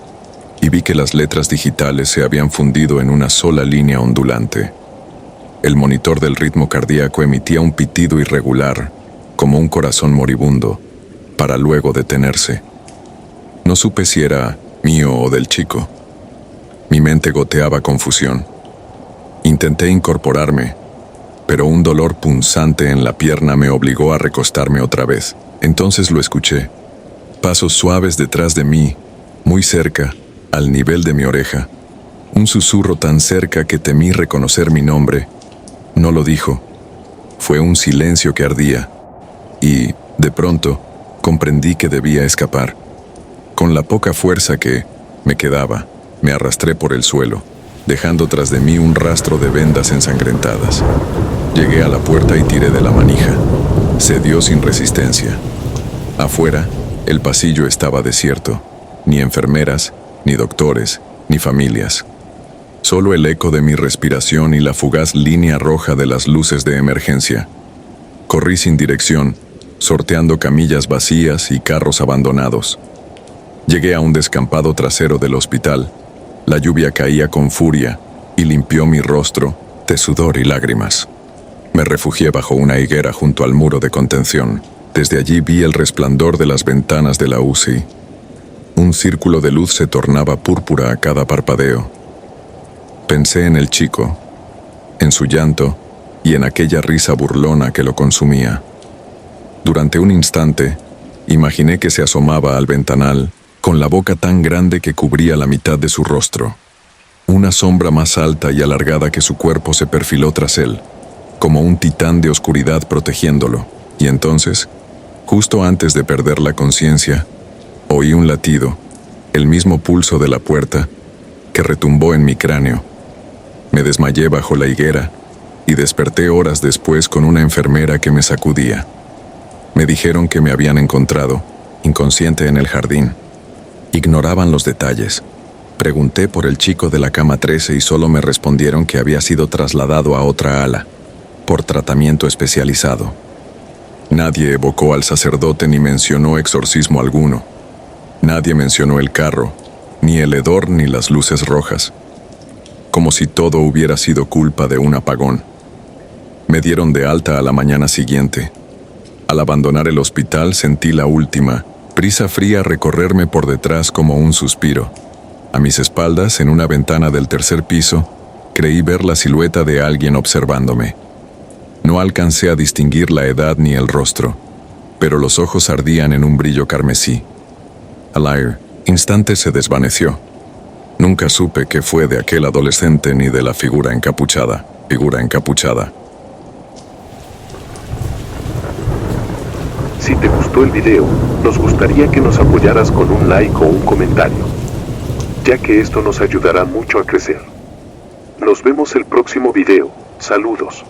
y vi que las letras digitales se habían fundido en una sola línea ondulante. El monitor del ritmo cardíaco emitía un pitido irregular, como un corazón moribundo, para luego detenerse. No supe si era mío o del chico. Mi mente goteaba confusión. Intenté incorporarme, pero un dolor punzante en la pierna me obligó a recostarme otra vez. Entonces lo escuché. Pasos suaves detrás de mí, muy cerca, al nivel de mi oreja. Un susurro tan cerca que temí reconocer mi nombre. No lo dijo. Fue un silencio que ardía. Y, de pronto, comprendí que debía escapar. Con la poca fuerza que me quedaba, me arrastré por el suelo, dejando tras de mí un rastro de vendas ensangrentadas. Llegué a la puerta y tiré de la manija. Cedió sin resistencia. Afuera, el pasillo estaba desierto. Ni enfermeras, ni doctores, ni familias. Solo el eco de mi respiración y la fugaz línea roja de las luces de emergencia. Corrí sin dirección, sorteando camillas vacías y carros abandonados. Llegué a un descampado trasero del hospital. La lluvia caía con furia y limpió mi rostro de sudor y lágrimas. Me refugié bajo una higuera junto al muro de contención. Desde allí vi el resplandor de las ventanas de la UCI. Un círculo de luz se tornaba púrpura a cada parpadeo. Pensé en el chico, en su llanto y en aquella risa burlona que lo consumía. Durante un instante, imaginé que se asomaba al ventanal con la boca tan grande que cubría la mitad de su rostro. Una sombra más alta y alargada que su cuerpo se perfiló tras él, como un titán de oscuridad protegiéndolo. Y entonces, justo antes de perder la conciencia, oí un latido, el mismo pulso de la puerta, que retumbó en mi cráneo. Me desmayé bajo la higuera y desperté horas después con una enfermera que me sacudía. Me dijeron que me habían encontrado, inconsciente en el jardín. Ignoraban los detalles. Pregunté por el chico de la cama 13 y solo me respondieron que había sido trasladado a otra ala, por tratamiento especializado. Nadie evocó al sacerdote ni mencionó exorcismo alguno. Nadie mencionó el carro, ni el hedor ni las luces rojas. Como si todo hubiera sido culpa de un apagón. Me dieron de alta a la mañana siguiente. Al abandonar el hospital sentí la última, brisa fría recorrerme por detrás como un suspiro. A mis espaldas, en una ventana del tercer piso, creí ver la silueta de alguien observándome. No alcancé a distinguir la edad ni el rostro, pero los ojos ardían en un brillo carmesí. Al instante se desvaneció. Nunca supe qué fue de aquel adolescente ni de la figura encapuchada. Si te gustó el video, nos gustaría que nos apoyaras con un like o un comentario, ya que esto nos ayudará mucho a crecer. Nos vemos el próximo video. Saludos.